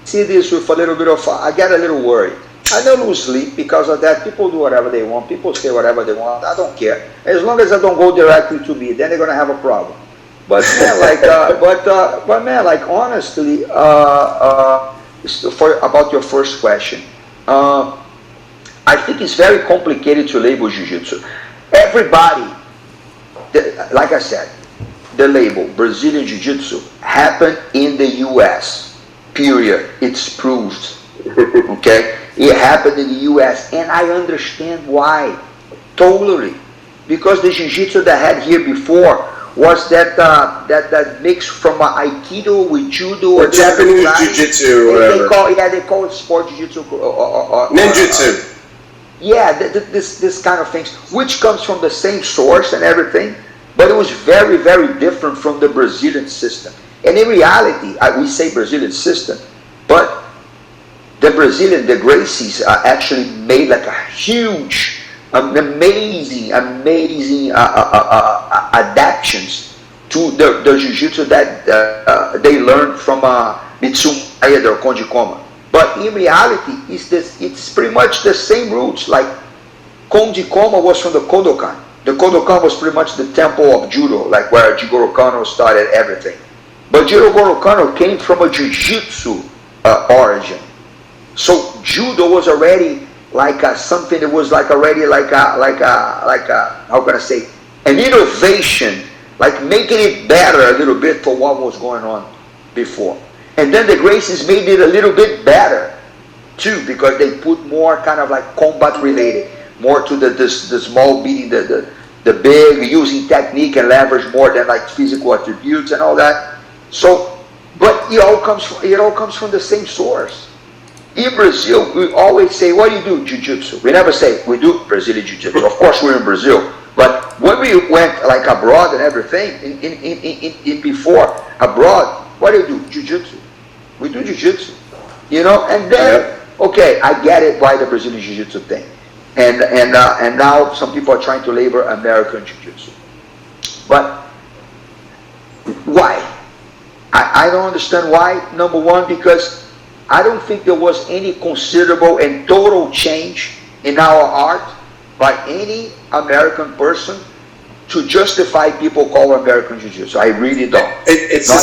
see this with a little bit of, I get a little worried I don't lose sleep because of that. People do whatever they want. People say whatever they want. I don't care. As long as I don't go directly to me, then they're gonna have a problem. But man, but man, like honestly, about your first question, I think it's very complicated to label jiu-jitsu. Everybody, like I said, the label Brazilian Jiu-Jitsu happened in the U.S. Period. It's proved. Okay, it happened in the U.S. and I understand why, totally, because the Jiu-Jitsu that I had here before was that mix from Aikido with Judo or Japanese Jiu-Jitsu or whatever. They call it sport Jiu-Jitsu. Ninjutsu. Yeah, this kind of things, which comes from the same source and everything, but it was very, very different from the Brazilian system. And in reality, we say Brazilian system, but the Gracies actually made like a huge, amazing adaptations to the Jiu-Jitsu that they learned from Mitsumaya or Konji Koma. But in reality, it's pretty much the same roots. Like Konji Koma was from the Kodokan. The Kodokan was pretty much the temple of Judo, like where Jigoro Kano started everything. But Jigoro Kano came from a Jiu-Jitsu origin. So Judo was already like something that was like already like a how can I say, an innovation, like making it better a little bit for what was going on before. And then the Gracies made it a little bit better too, because they put more kind of like combat related, more to the small beating the big, using technique and leverage more than like physical attributes and all that. So, but it all comes from the same source. In Brazil, we always say, what do you do? Jiu-Jitsu. We never say, we do Brazilian Jiu-Jitsu. Of course, we're in Brazil. But when we went like abroad and everything, in before, abroad, what do you do? Jiu-Jitsu. We do Jiu-Jitsu. You know, and then, okay, I get it why the Brazilian Jiu-Jitsu thing. And now some people are trying to label American Jiu-Jitsu. But why? I don't understand why. Number one, because I don't think there was any considerable and total change in our art by any American person to justify people call American Jiu-Jitsu. I really don't. It's the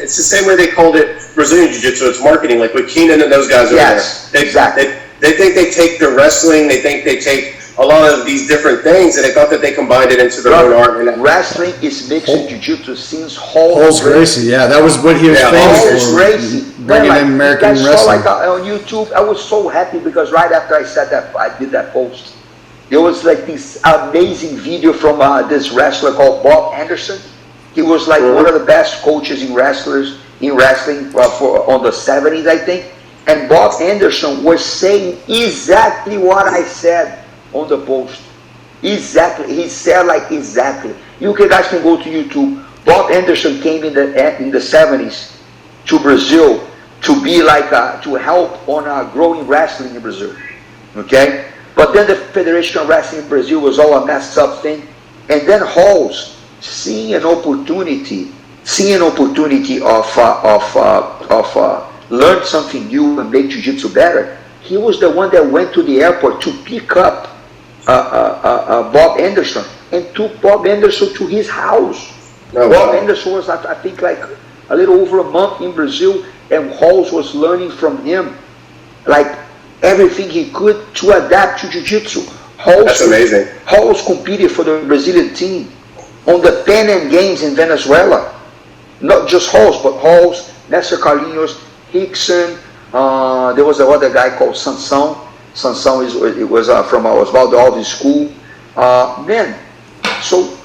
same way they called it Brazilian Jiu-Jitsu. It's marketing, like with Keenan and those guys over there. Exactly. They think they take the wrestling, they think they take a lot of these different things, and they thought that they combined it into their own art. And wrestling is mixed in Jiu-Jitsu since Holmes Gracie. Yeah, that was what he was famous for. Gracie. Bringing in American wrestling. On YouTube, I was so happy because right after I said that, I did that post. There was like this amazing video from this wrestler called Bob Anderson. He was like one of the best coaches in wrestling on the 70s, I think. And Bob Anderson was saying exactly what I said on the post. Exactly. He said like exactly. You guys can go to YouTube. Bob Anderson came in the 70s to Brazil to be like to help on growing wrestling in Brazil. Okay? But then the Federation of Wrestling in Brazil was all a messed up thing. And then Halls, seeing an opportunity of learn something new and make Jiu-Jitsu better, he was the one that went to the airport to pick up Bob Anderson and took Bob Anderson to his house. Bob Anderson was, I think, like a little over a month in Brazil, and Halls was learning from him, like everything he could to adapt to Jiu-Jitsu. That's amazing. Halls competed for the Brazilian team on the Pan Am Games in Venezuela. Not just Halls, but Halls, Nestor Carlinhos, Hickson. There was another guy called Sansão. Sansão was from Osvaldo Alves School. Man, so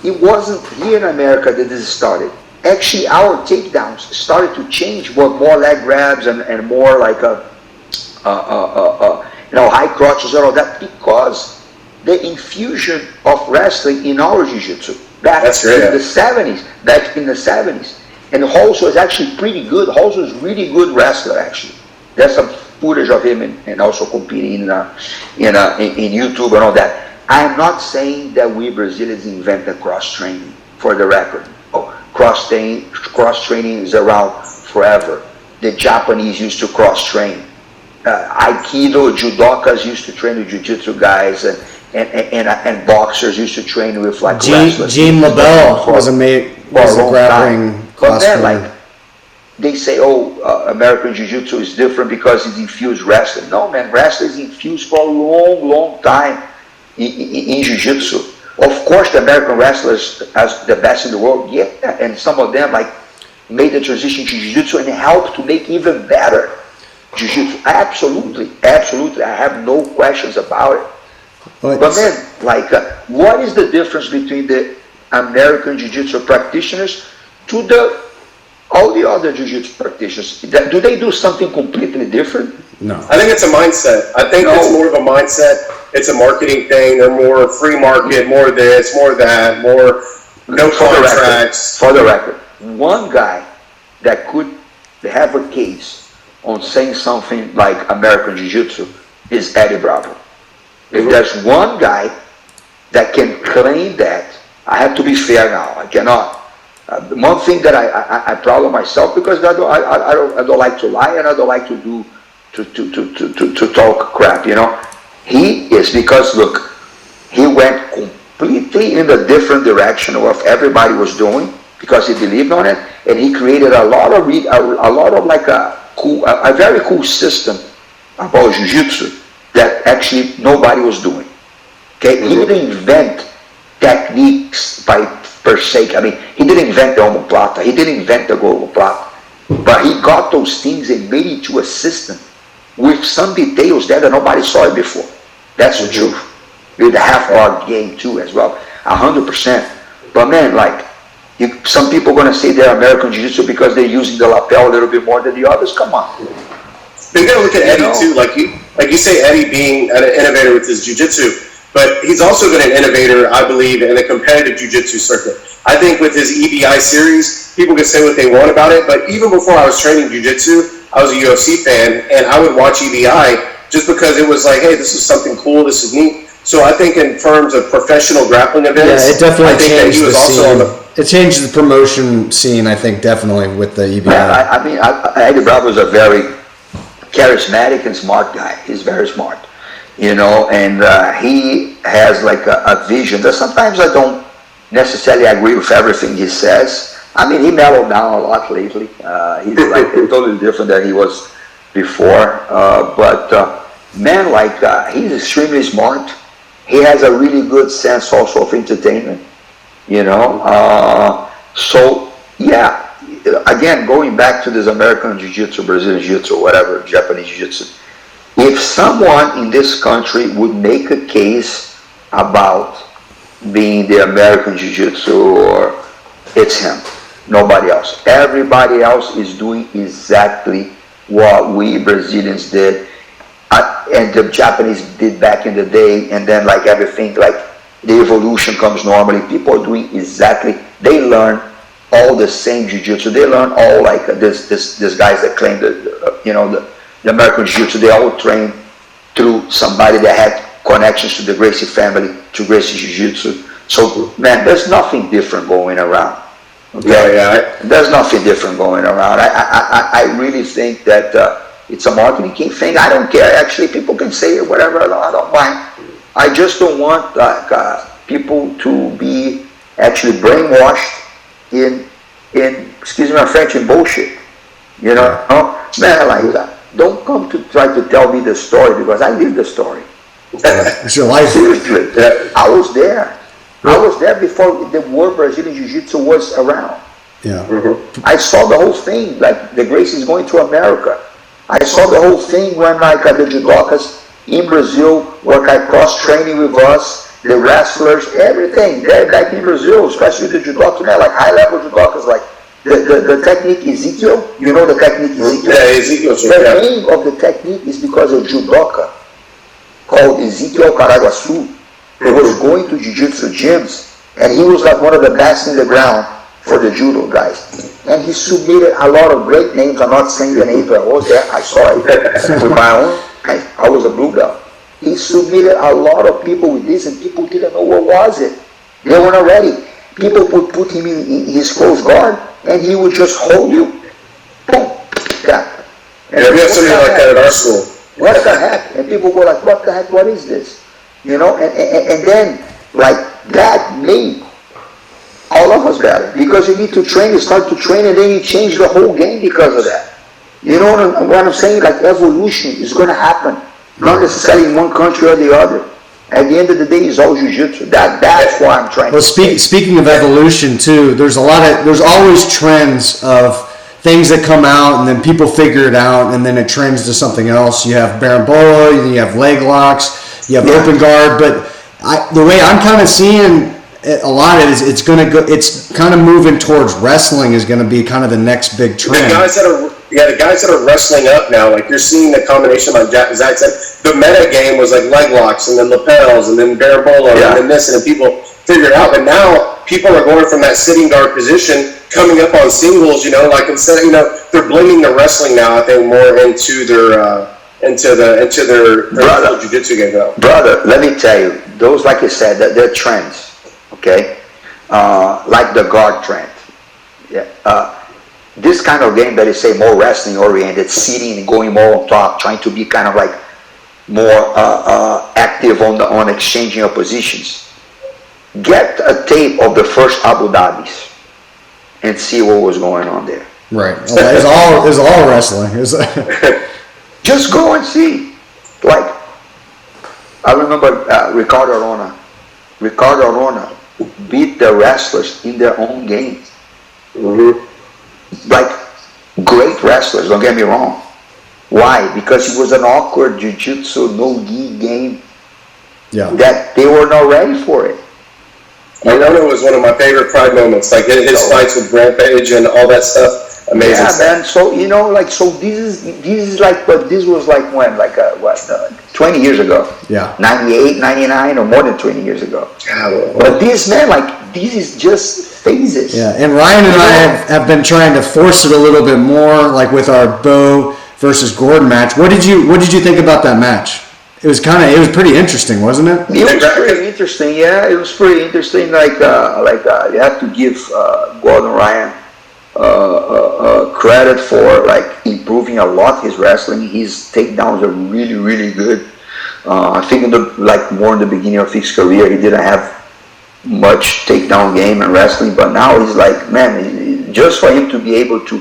it wasn't here in America that this started. Actually, our takedowns started to change with more leg grabs and more like high crotches and all that, because the infusion of wrestling in our Jiu-Jitsu back in the 70s. And Halls was actually pretty good. Halls was really good wrestler, actually. There's some footage of him and also competing in YouTube and all that. I'm not saying that we Brazilians invented cross-training, for the record. Cross-training is around forever. The Japanese used to cross-train. Aikido, judokas used to train with jiu-jitsu guys, and boxers used to train with like wrestlers. Gene LaBelle was a grappling But then, class. like, they say, American Jiu-Jitsu is different because it's infused wrestling. No, man, wrestling is infused for a long, long time in Jiu-Jitsu. Of course, the American wrestlers as the best in the world, yeah, and some of them like made the transition to Jiu-Jitsu and helped to make even better Jiu-Jitsu. Absolutely, absolutely. I have no questions about it. But then, like, what is the difference between the American Jiu-Jitsu practitioners to all the other Jiu-Jitsu practitioners? Do they do something completely different? No. I think it's a mindset. I think it's more of a mindset. It's a marketing thing. They're more free market, more this, more that, more no contracts. For the record, one guy that could have a case on saying something like American Jiu-Jitsu is Eddie Bravo. If there's one guy that can claim that, I have to be fair now. I cannot. One thing that I proud of myself, because I don't like to lie and I don't like to talk crap, you know. He is, because look, he went completely in the different direction of what everybody was doing because he believed on it, and he created a lot of like a very cool system about Jiu-Jitsu that actually nobody was doing. Okay, he didn't invent techniques per se. I mean, he didn't invent the omoplata, he didn't invent the omoplata, but he got those things and made it to a system with some details there that nobody saw it before. That's the truth. With the half-guard game too as well, 100%. But man, like, some people are going to say they're American Jiu-Jitsu because they're using the lapel a little bit more than the others. Come on. But you got to look at Eddie too. Like you say, Eddie being an innovator with his jiu-jitsu, but he's also been an innovator, I believe, in the competitive jiu-jitsu circuit. I think with his EBI series, people can say what they want about it, but even before I was training jiu-jitsu, I was a UFC fan, and I would watch EBI just because it was like, hey, this is something cool, this is neat. So I think in terms of professional grappling events, it definitely I think that he was also it changed the promotion scene, I think, definitely with the EBI. Yeah, I mean, Eddie Bravo is a very charismatic and smart guy. He's very smart, you know, and he has like a vision that sometimes I don't necessarily agree with everything he says. I mean, he mellowed down a lot lately. He's like totally different than he was before. But man, like, he's extremely smart. He has a really good sense also of entertainment, you know. So yeah, again, going back to this American Jiu-Jitsu, Brazilian Jiu-Jitsu, whatever, Japanese Jiu-Jitsu, if someone in this country would make a case about being the American Jiu-Jitsu, or it's him, nobody else. Everybody else is doing exactly what we Brazilians did, and the Japanese did back in the day, and then like everything, like the evolution comes normally. People are doing exactly, they learn all the same jiu-jitsu. They learn all like this guys that claim that, you know, the American jiu-jitsu, they all train through somebody that had connections to the Gracie family, to Gracie jiu-jitsu. So man, there's nothing different going around. Okay? Yeah. There's nothing different going around. I really think that it's a marketing thing. I don't care. Actually, people can say whatever. I don't mind. I just don't want people to be actually brainwashed in excuse me my French, in bullshit. You know, man, like, don't come to try to tell me the story, because I live the story. It's your life. Seriously, I was there. I was there before the word Brazilian Jiu-Jitsu was around. Yeah. I saw the whole thing, like the Gracie's going to America. I saw the whole thing when like the judokas in Brazil were like cross-training with us, the wrestlers, everything. They're back in Brazil, especially the judokas, like high-level judokas, like the technique Ezekiel. You know the technique Ezekiel? Yeah, Ezekiel. The name of the technique is because a judoka called Ezekiel Caraguaçu was going to jiu-jitsu gyms, and he was like one of the best in the ground for the judo guys. And he submitted a lot of great names. I'm not saying the name, but I was there. I saw it with my own eyes. I was a blue belt. He submitted a lot of people with this, and people didn't know what was it. They were not ready. People would put him in his close guard, and he would just hold you. Boom. Yeah. And we have somebody like that at our school. What the heck? And people go like, what the heck, what is this? You know, and then, like, that made all of us better. Because you need to train, you start to train, and then you change the whole game because of that. You know what I'm saying? Like, evolution is going to happen. Not necessarily in one country or the other. At the end of the day, it's all jiu-jitsu. That's why I'm trying to say. Speaking of evolution, too, there's always trends of things that come out, and then people figure it out, and then it trends to something else. You have Barambola, you have leg locks, you have open guard, but the way I'm kind of seeing a lot of it is it's kind of moving towards wrestling is going to be kind of the next big trend. The guys that are wrestling up now, like you're seeing the combination, like Zach said, the meta game was like leg locks and then lapels and then Barambola and then this, and then people figure it out. But now people are going from that sitting guard position, coming up on singles, you know, like instead of, you know, they're blending the wrestling now, I think, more into their jiu-jitsu game now. Brother, let me tell you, those, like I said, they're trends, okay? Like the guard trend. Yeah. This kind of game that is, say, more wrestling oriented, sitting and going more on top, trying to be kind of like more active on exchanging of positions. Get a tape of the first Abu Dhabis and see what was going on there. Right. It's all wrestling. Just go and see. Like, I remember Ricardo Arona. Ricardo Arona beat the wrestlers in their own games. Mm-hmm. Like, great wrestlers, don't get me wrong. Why? Because it was an awkward jiu-jitsu, no-gi game that they were not ready for it. Arona was one of my favorite Pride moments, like his fights with Rampage and all that stuff. Amazing stuff. Man. So, you know, like, so this is like, but this was like when, like, 20 years ago. Yeah. 98, 99, or more than 20 years ago. But this, man, like, this is just phases. Yeah, and Ryan and I have been trying to force it a little bit more, like with our Bo versus Gordon match. What did you think about that match? It was pretty interesting, wasn't it? It was pretty interesting. Yeah, it was pretty interesting. Like you have to give Gordon Ryan credit for like improving a lot his wrestling. His takedowns are really, really good. I think more in the beginning of his career, he didn't have much takedown game and wrestling, but now he's like, man, just for him to be able to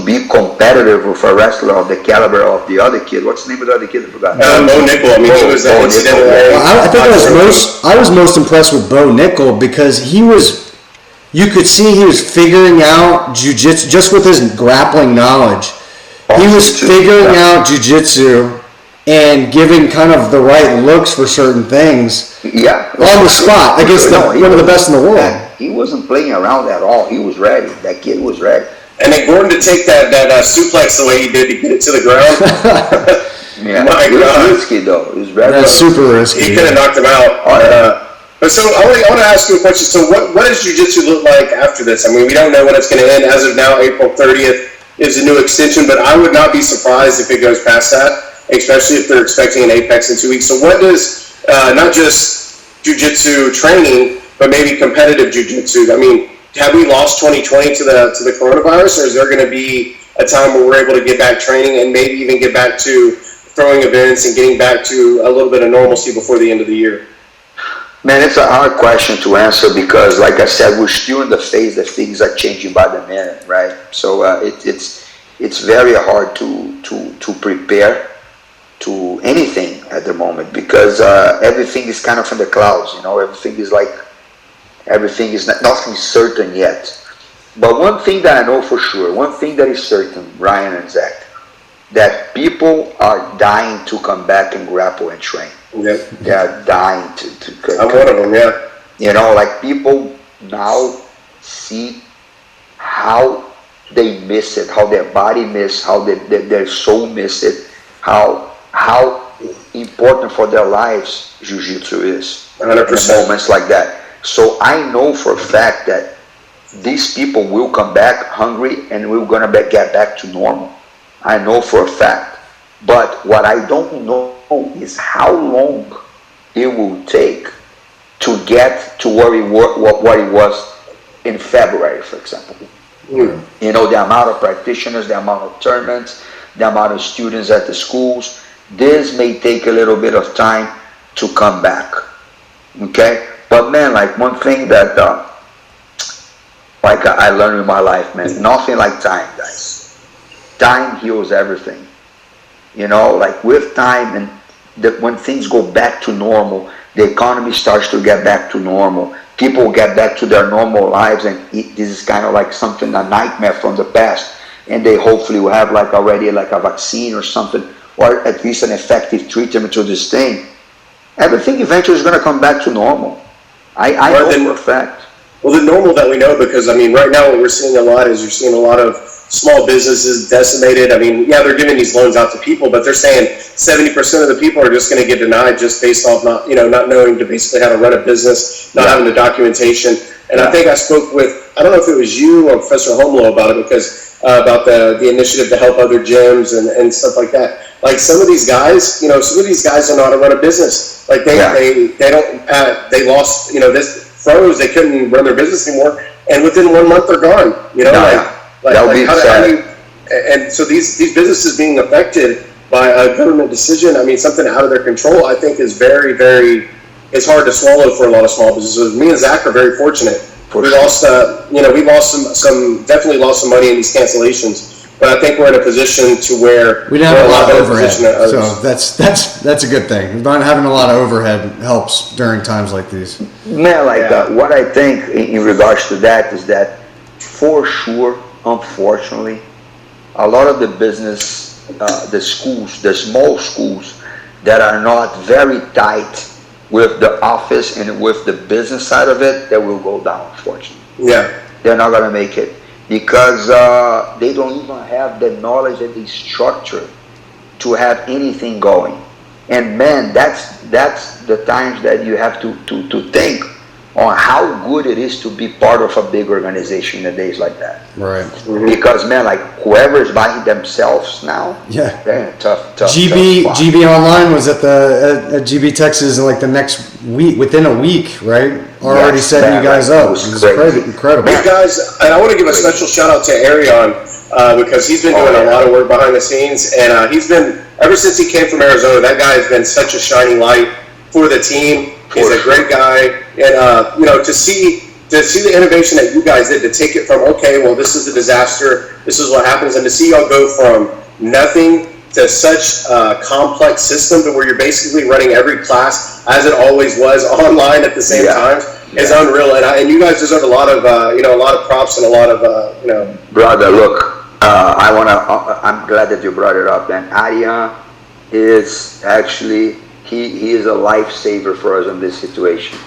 be competitive with a wrestler of the caliber of the other kid. What's the name of the other kid? I forgot. Bo Nickel. I mean, he was the incidental. I was most impressed with Bo Nickel because you could see he was figuring out jiu-jitsu just with his grappling knowledge. He was figuring out jiu-jitsu and giving kind of the right looks for certain things. Yeah. On the spot against one of the best in the world. He wasn't playing around at all. He was ready. That kid was ready. And then Gordon to take that suplex the way he did to get it to the ground. Yeah. My it God. was risky though. It was very super risky. He could have knocked him out. But so I want to ask you a question. So what does jiu-jitsu look like after this? I mean, we don't know when it's going to end. As of now, April 30th is a new extension, but I would not be surprised if it goes past that, especially if they're expecting an Apex in 2 weeks. So what does, not just jiu-jitsu training, but maybe competitive jiu-jitsu? I mean, have we lost 2020 to the coronavirus, or is there going to be a time where we're able to get back training and maybe even get back to throwing events and getting back to a little bit of normalcy before the end of the year? Man, it's a hard question to answer because, like I said, we're still in the phase that things are changing by the minute, right? So it's very hard to prepare to anything at the moment because everything is kind of in the clouds. You know, everything is nothing certain yet. But one thing that I know for sure, one thing that is certain, Ryan and Zach, that people are dying to come back and grapple and train. Yeah. They are dying to I'm one of them, yeah. You know, like people now see how they miss it, how their body miss, how their soul miss it, how important for their lives jiu-jitsu is 100%. in moments like that. So I know for a fact that these people will come back hungry and we're going to get back to normal. I know for a fact. But what I don't know is how long it will take to get to where what it was in February, for example. Mm. You know, the amount of practitioners, the amount of tournaments, the amount of students at the schools, this may take a little bit of time to come back. Okay? But man, like one thing that like I learned in my life, man, nothing like time, guys. Time heals everything. You know, like with time and when things go back to normal, the economy starts to get back to normal. People get back to their normal lives, and this is kind of like something, a nightmare from the past. And they hopefully will have like already like a vaccine or something, or at least an effective treatment to this thing. Everything eventually is going to come back to normal. I know for a fact. Well, the normal that we know, because I mean, right now what we're seeing a lot is you're seeing a lot of small businesses decimated. I mean, yeah, they're giving these loans out to people, but they're saying 70% of the people are just going to get denied just based off not knowing to basically how to run a business, not having the documentation. And I think I spoke with, I don't know if it was you or Professor Homelo about it, because about the initiative to help other gyms and stuff like that. Like some of these guys, some of these guys don't know how to run a business. Like they lost, this froze, they couldn't run their business anymore, and within 1 month they're gone. And so these businesses being affected by a government decision, I mean, something out of their control, I think is very, very, it's hard to swallow for a lot of small businesses. Me and Zach are very fortunate. We lost, we definitely lost some money in these cancellations. But I think we're in a position to where we don't have a lot of overhead, so that's a good thing. Not having a lot of overhead helps during times like these. Man, what I think in regards to that is that for sure, unfortunately, a lot of the business, the schools, the small schools that are not very tight with the office and with the business side of it, that will go down, unfortunately. Yeah. They're not going to make it. Because they don't even have the knowledge and the structure to have anything going. And man, that's the times that you have to think on how good it is to be part of a big organization in days like that. Right. Mm-hmm. Because man, like whoever is buying themselves now, they're in a tough GB spot. GB Online was at GB Texas in like the next week, within a week, right? Already setting you guys up. It was incredible. Hey guys, and I want to give a special shout out to Arion because he's been doing a lot of work behind the scenes, and he's been, ever since he came from Arizona, that guy has been such a shining light for the team. He's a great guy, and to see the innovation that you guys did, to take it from, okay, well, this is a disaster, this is what happens, and to see y'all go from nothing to such a complex system to where you're basically running every class as it always was online at the same time is unreal. And you guys deserve a lot of props and a lot of Brother, look, I'm glad that you brought it up. And Arian is actually he is a lifesaver for us in this situation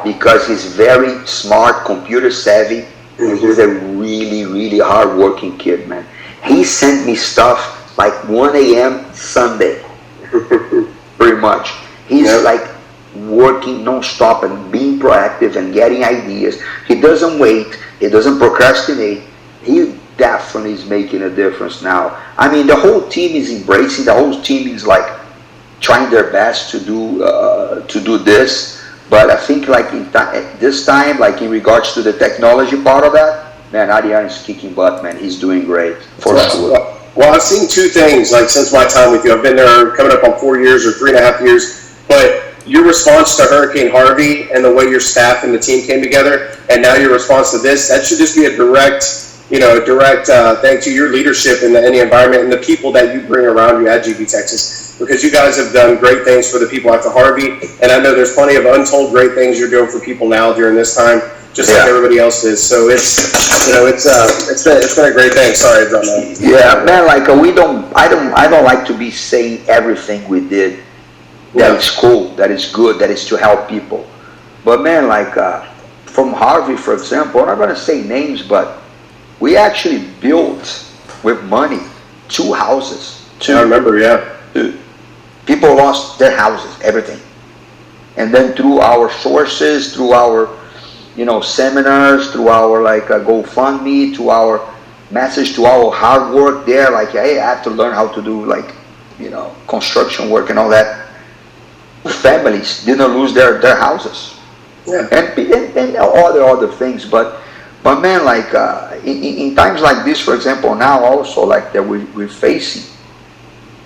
because he's very smart, computer savvy. And he's a really, really hard-working kid, man. He sent me stuff like 1 a.m. Sunday, pretty much. He's like working non-stop and being proactive and getting ideas. He doesn't wait. He doesn't procrastinate. He definitely is making a difference now. I mean, the whole team is embracing. The whole team is like trying their best to do this. But I think like this time, like in regards to the technology part of that, man, Arian is kicking butt, man. He's doing great for sure. Well, I've seen two things, like, since my time with you. I've been there coming up on 4 years or 3.5 years, but your response to Hurricane Harvey and the way your staff and the team came together, and now your response to this, that should just be a direct thank to your leadership in the environment and the people that you bring around you at GB Texas, because you guys have done great things for the people after Harvey, and I know there's plenty of untold great things you're doing for people now during this time, just like everybody else is. So it's been a great thing. Sorry, I dropped that. Yeah, man. Like I don't like to be saying everything we did that is cool, that is good, that is to help people. But man, like from Harvey, for example, I'm not gonna say names, but we actually built with money 2 houses. I remember, People lost their houses, everything, and then through our sources, through our seminars, through our GoFundMe, to our message, to our hard work there, like, hey, I have to learn how to do construction work and all that. Families didn't lose their houses, and other things. But man, like in times like this, for example, now also like that we're facing.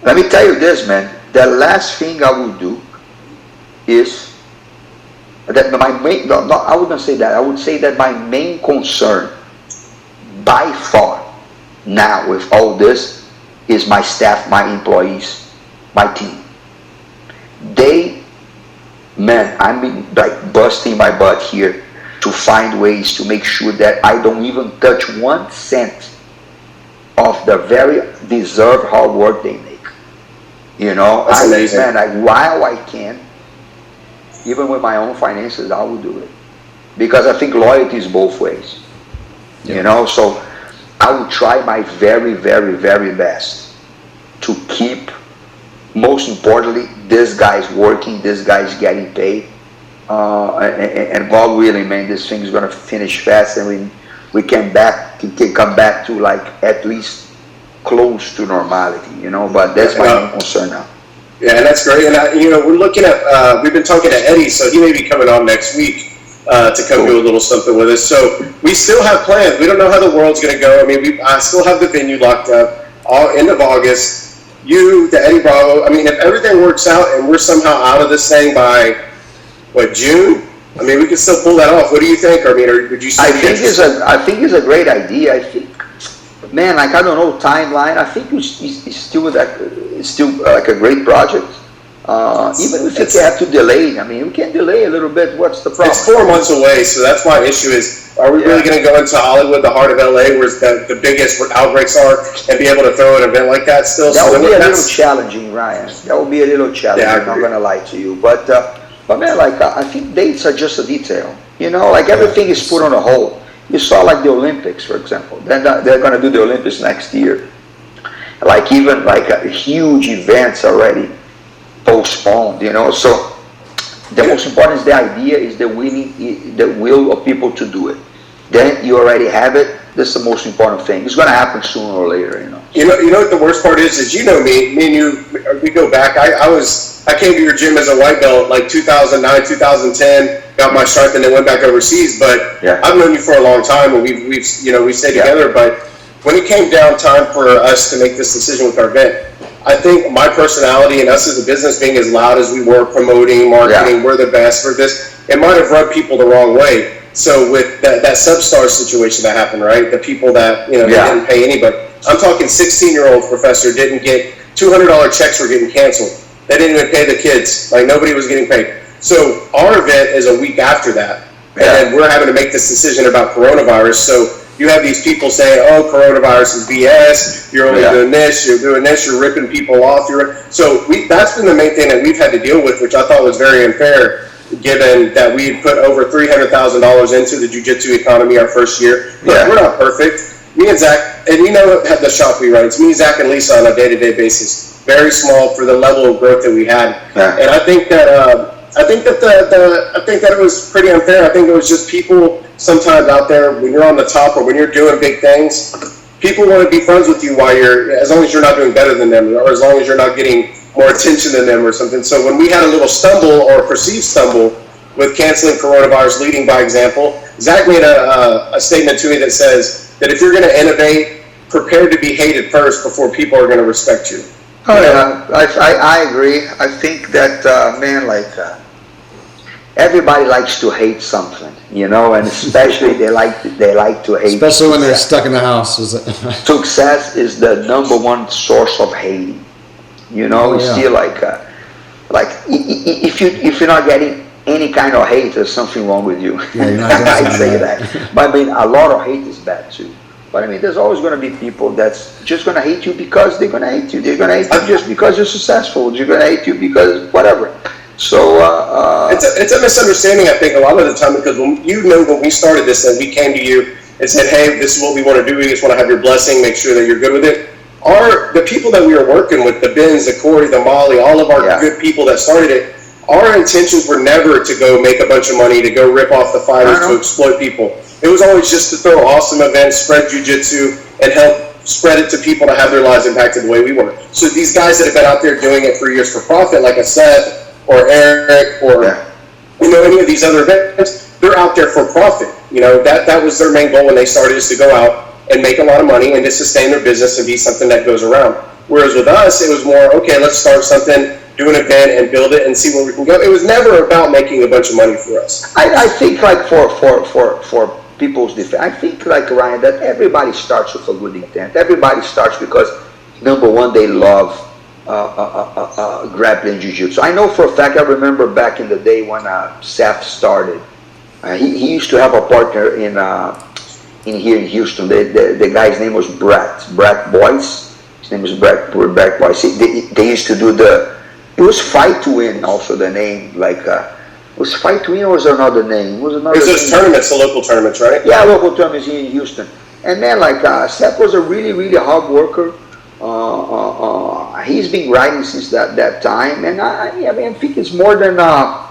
Let me tell you this, man. the last thing I would do is that my main, no, I wouldn't say that. I would say that my main concern by far now with all this is my staff, my employees, my team. I'm like busting my butt here to find ways to make sure that I don't even touch 1 cent of the very deserved hard work they make. You know, that's amazing. Man, while I can, even with my own finances, I will do it. Because I think loyalty is both ways. Yeah. You know, so I will try my very, very, very best to keep, most importantly, this guy's working, this guy's getting paid. And God willing, man, this thing's going to finish fast and we can come back to like at least close to normality, you know, but that's my main concern now. Yeah, and that's great. And, we're looking at, we've been talking to Eddie, so he may be coming on next week to come do a little something with us. So we still have plans. We don't know how the world's going to go. I mean, I still have the venue locked up end of August. You, the Eddie Bravo, I mean, if everything works out and we're somehow out of this thing by, June? I mean, we can still pull that off. What do you think? I mean, or would you say? I think it's a great idea. I think, man, like, I don't know, timeline. I think it's still like a great project. Even if you have to delay, I mean, we can delay a little bit. What's the problem? It's 4 months away, so that's my issue is, are we really going to go into Hollywood, the heart of LA, where the biggest outbreaks are, and be able to throw an event like that still? That would be a little challenging, Ryan. That would be a little challenging, I'm not going to lie to you. But man, like, I think dates are just a detail. You know, like, everything is put on a hold. You saw, like, the Olympics, for example. They're going to do the Olympics next year. Like, even, like, huge events already postponed, you know. So the most important is the idea, is the will of people to do it. Then you already have it. That's the most important thing. It's going to happen sooner or later, you know. You know what the worst part is you know me and you, we go back. I came to your gym as a white belt like 2009, 2010, got my stripe, and then went back overseas. But yeah. I've known you for a long time, and we stayed together. But when it came down time for us to make this decision with our event, I think my personality and us as a business being as loud as we were, promoting, marketing, we're the best for this, it might have rubbed people the wrong way. So with that Substar situation that happened, right? The people that, they didn't pay anybody. I'm talking 16-year-old professor didn't get $200 checks were getting canceled. They didn't even pay the kids. Like, nobody was getting paid. So our event is a week after that. And we're having to make this decision about coronavirus. So you have these people saying, oh, coronavirus is BS. You're only doing this. You're doing this. You're ripping people off. So that's been the main thing that we've had to deal with, which I thought was very unfair, given that we put over $300,000 into the jiu-jitsu economy our first year. Look, we're not perfect. Me and Zach, and have the shop we run. It's me, Zach, and Lisa on a day-to-day basis. Very small for the level of growth that we had. And I think that it was pretty unfair. I think it was just people sometimes out there, when you're on the top or when you're doing big things, people want to be friends with you as long as you're not doing better than them, or as long as you're not getting more attention than them or something. So when we had a little stumble or perceived stumble with canceling coronavirus, leading by example, Zach made a statement to me that says that if you're going to innovate, prepare to be hated first before people are going to respect you. Oh yeah, I agree. I think that everybody likes to hate something, and especially they like to hate. Especially when they're stuck in the house. Success is the number one source of hating. It's still if you're not getting any kind of hate, there's something wrong with you. I'd say that. But I mean, a lot of hate is bad too. But I mean, there's always going to be people that's just going to hate you because they're going to hate you. They're going to hate you just because you're successful. They're going to hate you because whatever. So it's a misunderstanding, I think, a lot of the time, because when we started this, and we came to you and said, hey, this is what we want to do. We just want to have your blessing, make sure that you're good with it. The people that we were working with, the Benz, the Corey, the Molly, all of our good people that started it, our intentions were never to go make a bunch of money, to go rip off the fighters, to exploit people. It was always just to throw awesome events, spread jiu-jitsu, and help spread it to people to have their lives impacted the way we were. So these guys that have been out there doing it for years for profit, like I said, or Eric, or any of these other events, they're out there for profit. That was their main goal when they started, is to go out and make a lot of money and to sustain their business and be something that goes around. Whereas with us, it was more, okay, let's start something, do an event and build it and see where we can go. It was never about making a bunch of money for us. I think like for people's defense, I think like Ryan, that everybody starts with a good intent. Everybody starts because number one, they love grappling jiu-jitsu. I know for a fact, I remember back in the day when Seth started, he used to have a partner in here in Houston. The guy's name was Brett Boyce. His name was Brett Boyce. They used to do it was Fight to Win also the name, like was Fight to Win or was there another name? It was those tournaments, the local tournaments, right? Yeah, local tournaments here in Houston. And man, like Seth was a really, really hard worker. He's been grinding since that time, and I think it's more than how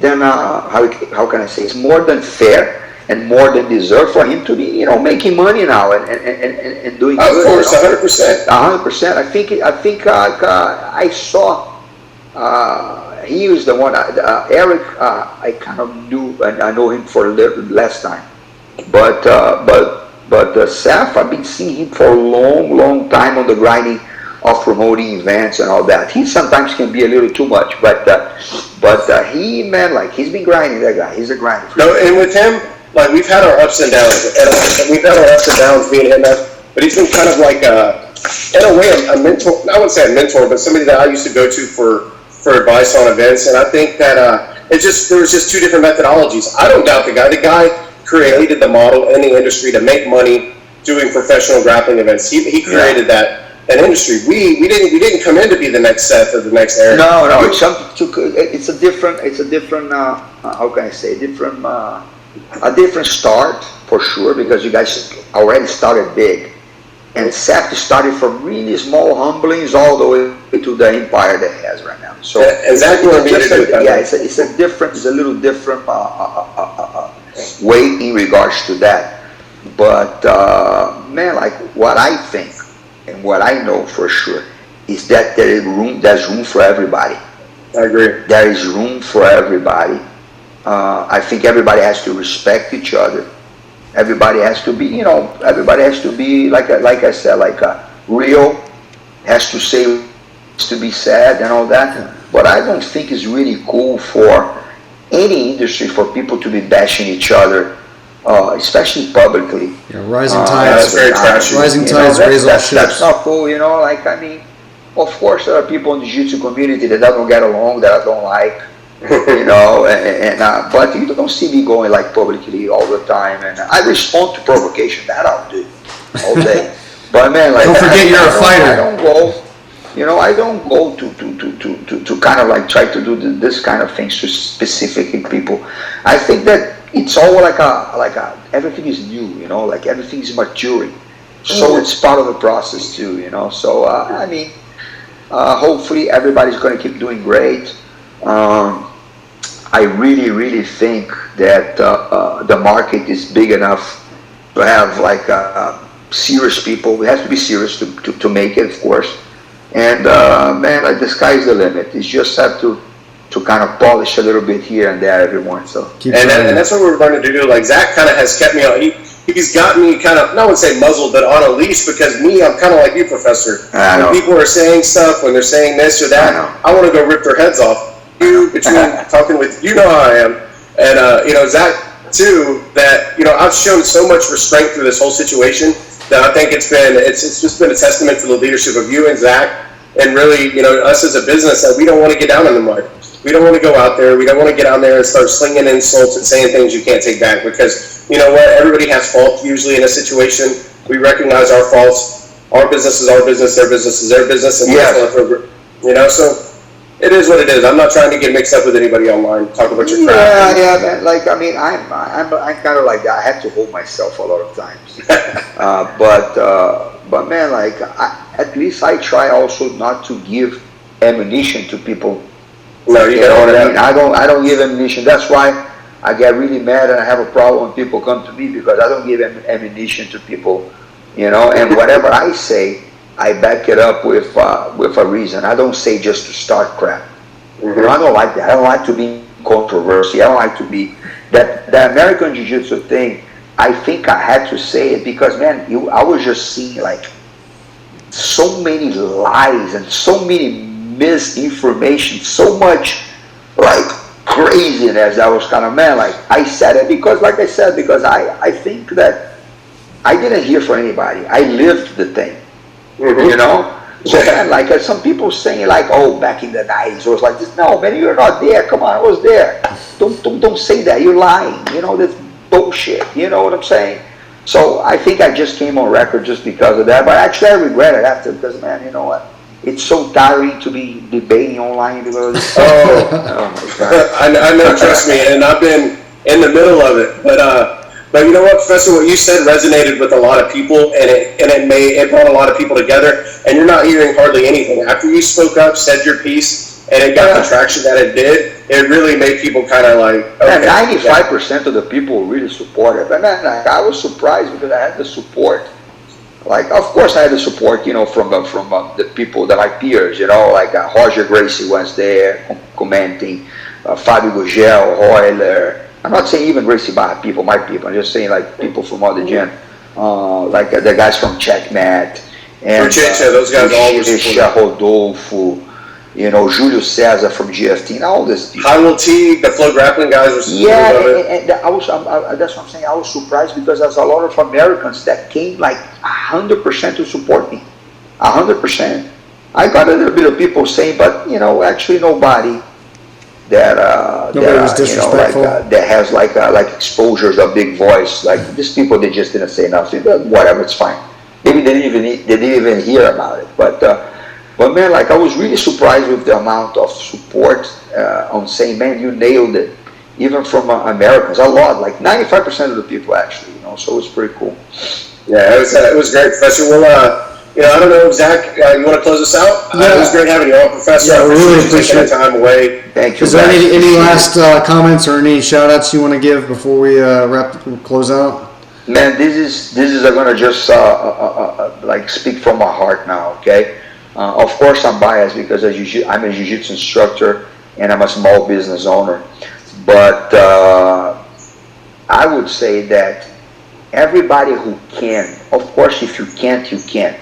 can I say? It's more than fair and more than deserved for him to be, making money now and doing good. Of course, 100%. 100%. I think I saw. He was the one. Eric, I kind of knew, and I know him for a little less time, but Seth, I've been seeing him for a long time on the grinding of promoting events and all that. He sometimes can be a little too much, but he, man, like he's been grinding. That guy, he's a grinder. No, and with him, like we've had our ups and downs, and we've had our ups and downs being him, but he's been kind of like in a way a mentor. I wouldn't say a mentor, but somebody that I used to go to for advice on events. And I think that there was just two different methodologies. I don't doubt the guy. The guy created the model in the industry to make money doing professional grappling events. He created that industry. We didn't come in to be the next Seth or the next Eric. No, it's a different how can I say, a different start for sure, because you guys already started big, and Seth started from really small humblings all the way to the empire that he has right now. So exactly what we need to do. It's a little different way in regards to that. But man, like what I think and what I know for sure is that there's room for everybody. I agree. There is room for everybody. I think everybody has to respect each other. Everybody has to be, like I said, real, has to say to be said and all that. But I don't think it's really cool for any industry for people to be bashing each other, especially publicly. Yeah, rising tides. That's very trashy. Rising tides raise all ships. That's not cool, of course there are people in the jiu-jitsu community that I don't get along, that I don't like. But you don't see me going like publicly all the time, and I respond to provocation. That I'll do all day. But man, like, don't forget you're a fighter. I don't go to kind of like try to do this kind of things to specific people. I think that it's all like everything is new, like everything is maturing. So it's part of the process too, So hopefully everybody's going to keep doing great. I really think that the market is big enough to have like serious people. We have to be serious to make it, of course. And man, like the sky's the limit. You just have to kind of polish a little bit here and there every once. So and that's what we're learning to do. Like Zach kind of has kept me on. He's got me kind of, I wouldn't say muzzled, but on a leash, because I'm kind of like you, Professor. When people are saying stuff, when they're saying this or that, I want to go rip their heads off. Talking with, how I am, and Zach too, that I've shown so much restraint through this whole situation that I think it's just been a testament to the leadership of you and Zach, and really us as a business, that we don't want to get down in the mud. We don't want to go out there. We don't want to get out there and start slinging insults and saying things you can't take back, because you know what, everybody has fault usually in a situation. We recognize our faults. Our business is our business. Their business is their business, and so. It is what it is. I'm not trying to get mixed up with anybody online. Talk about your crap. Yeah, man. Like, I'm kind of like that. I have to hold myself a lot of times. But man, like, at least I try also not to give ammunition to people. No, you know what I mean. I don't give ammunition. That's why I get really mad and I have a problem when people come to me, because I don't give ammunition to people, And whatever I say, I back it up with a reason. I don't say just to start crap. Mm-hmm. I don't like that. I don't like to be controversial. I don't like to be that. The American Jiu-Jitsu thing I think I had to say it because, man, I was just seeing like so many lies and so many misinformation, so much like craziness. I was kind of, man, like I said it because, like I said, because I think that I didn't hear from anybody. I lived the thing, you know. So man, like some people saying like, oh, back in the 90s, it was like this. No, man, you're not there. Come on, I was there. Don't say that. You're lying. You know, that's bullshit. You know what I'm saying? So I think I just came on record just because of that. But actually, I regret it after because, man, you know what? It's so tiring to be debating online because oh my God. I know, trust me, and I've been in the middle of it. But you know what, Professor, what you said resonated with a lot of people, and it brought a lot of people together. And you're not hearing hardly anything after you spoke up, said your piece, and it got the traction that it did. It really made people kind of like, okay. And 95% of the people really supported. And then I was surprised because I had the support. Like, of course, I had the support, you know, from the people, my peers, you know, like Roger Gracie was there commenting, Fabio Gugel, Euler. I'm not saying even Gracie Baja people, my people. I'm just saying like people from other gym, like the guys from Checkmate and those guys always Rodolfo, you know, Julio Cesar from GFT, and all this. High Will T, the Flow Grappling guys were and that's what I'm saying. I was surprised because there's a lot of Americans that came like 100% to support me, 100%. I got a little bit of people saying, but you know, actually nobody that was disrespectful. You know, like, that has like exposures, a big voice. Like these people, they just didn't say nothing. But whatever, it's fine. Maybe they didn't even hear about it, But man, like I was really surprised with the amount of support on saying, man, you nailed it, even from Americans, a lot, like 95% of the people actually, you know. So it was pretty cool. Yeah, it was great, Professor. Well, you know, I don't know, Zach, you want to close us out? Yeah. It was great having you on, Professor. Yeah, I really appreciate taking time away. Thank you. Is there any last comments or any shout outs you want to give before we close out? Man, this is I'm gonna just like speak from my heart now, okay? Of course, I'm biased because I'm a jiu-jitsu instructor and I'm a small business owner. But I would say that everybody who can, of course, if you can't, you can't.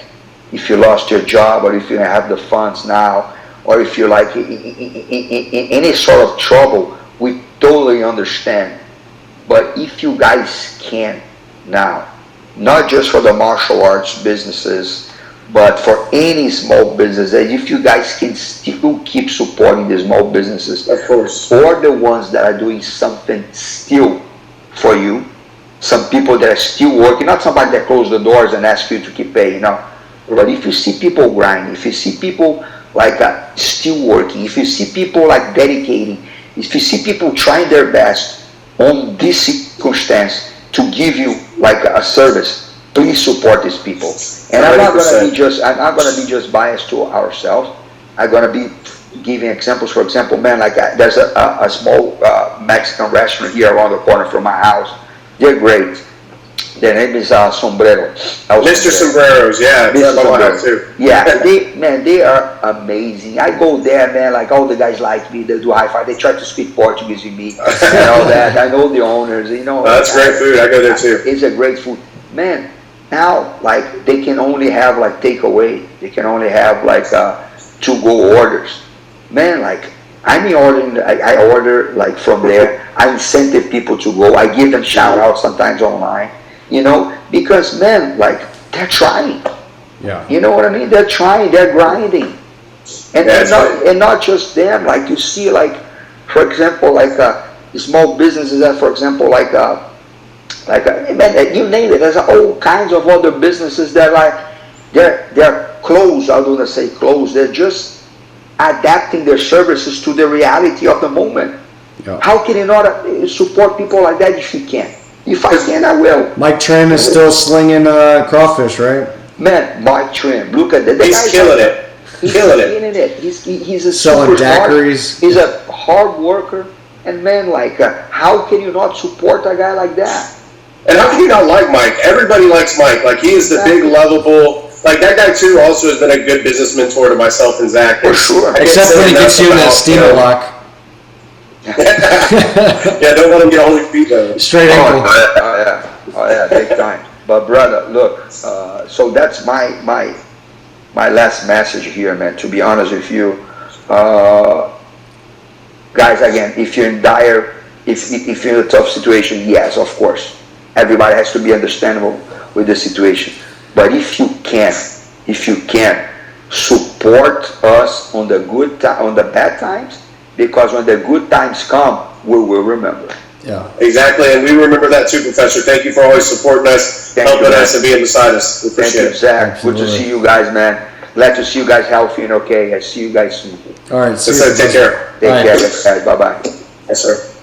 If you lost your job or if you have the funds now or if you're like in any sort of trouble, we totally understand. But if you guys can now, not just for the martial arts businesses, but for any small business, if you guys can still keep supporting the small businesses, of course, or the ones that are doing something still for you, some people that are still working, not somebody that closed the doors and ask you to keep paying, no. But if you see people grinding, if you see people like still working, if you see people like dedicating, if you see people trying their best on this circumstance to give you like a service, please support these people. And I'm not going to be just biased to ourselves. I'm going to be giving examples. For example, man, like there's a small Mexican restaurant here around the corner from my house. They're great. Their name is Sombrero. Mr. Sombreros, yeah. Mr. Sombreros. Too. Yeah, they are amazing. I go there, man, like all the guys like me, they do high five, they try to speak Portuguese with me and all that. I know the owners, you know. That's great food. I go there too. It's a great food. Man, now, like, they can only have, like, takeaway. They can only have, like, to-go orders. Man, like, I order, like, from there. I incentive people to go. I give them shout-outs sometimes online, you know, because, man, like, they're trying. Yeah. You know what I mean? They're trying. They're grinding. And not just them. Like, you see, like, for example, like, small businesses that, for example, like, man, you name it. There's all kinds of other businesses that they're closed. I don't want to say closed. They're just adapting their services to the reality of the moment. Yeah. How can you not support people like that if you can? If I can, I will. Mike Tran is still slinging crawfish, right? Man, Mike Tran, look at that. He's killing it. He's killing it. He's a selling superstar. daiquiris. He's a hard worker. And man, like, how can you not support a guy like that? And how can you not like Mike? Everybody likes Mike. Like, he is the big, lovable. Like, that guy, too, also has been a good business mentor to myself and Zach. For sure. Except when he gets you in that steamer lock. Yeah, don't let him get all his feet, though. Straight ankle. Yeah. Oh yeah, big time. But brother, look, so that's my last message here, man. To be honest with you, guys, again, if you're in dire, if you're in a tough situation, yes, of course, everybody has to be understandable with the situation. But if you can support us on the on the bad times, because when the good times come, we will remember. Yeah. Exactly, and we remember that too, Professor. Thank you for always supporting us, helping us, and being beside us. We Thank appreciate you, it. Zach. Good to see you guys, man. Glad to see you guys healthy and okay. I see you guys soon. All right. So, take care. Take Bye. care, guys. Bye-bye. Yes, sir.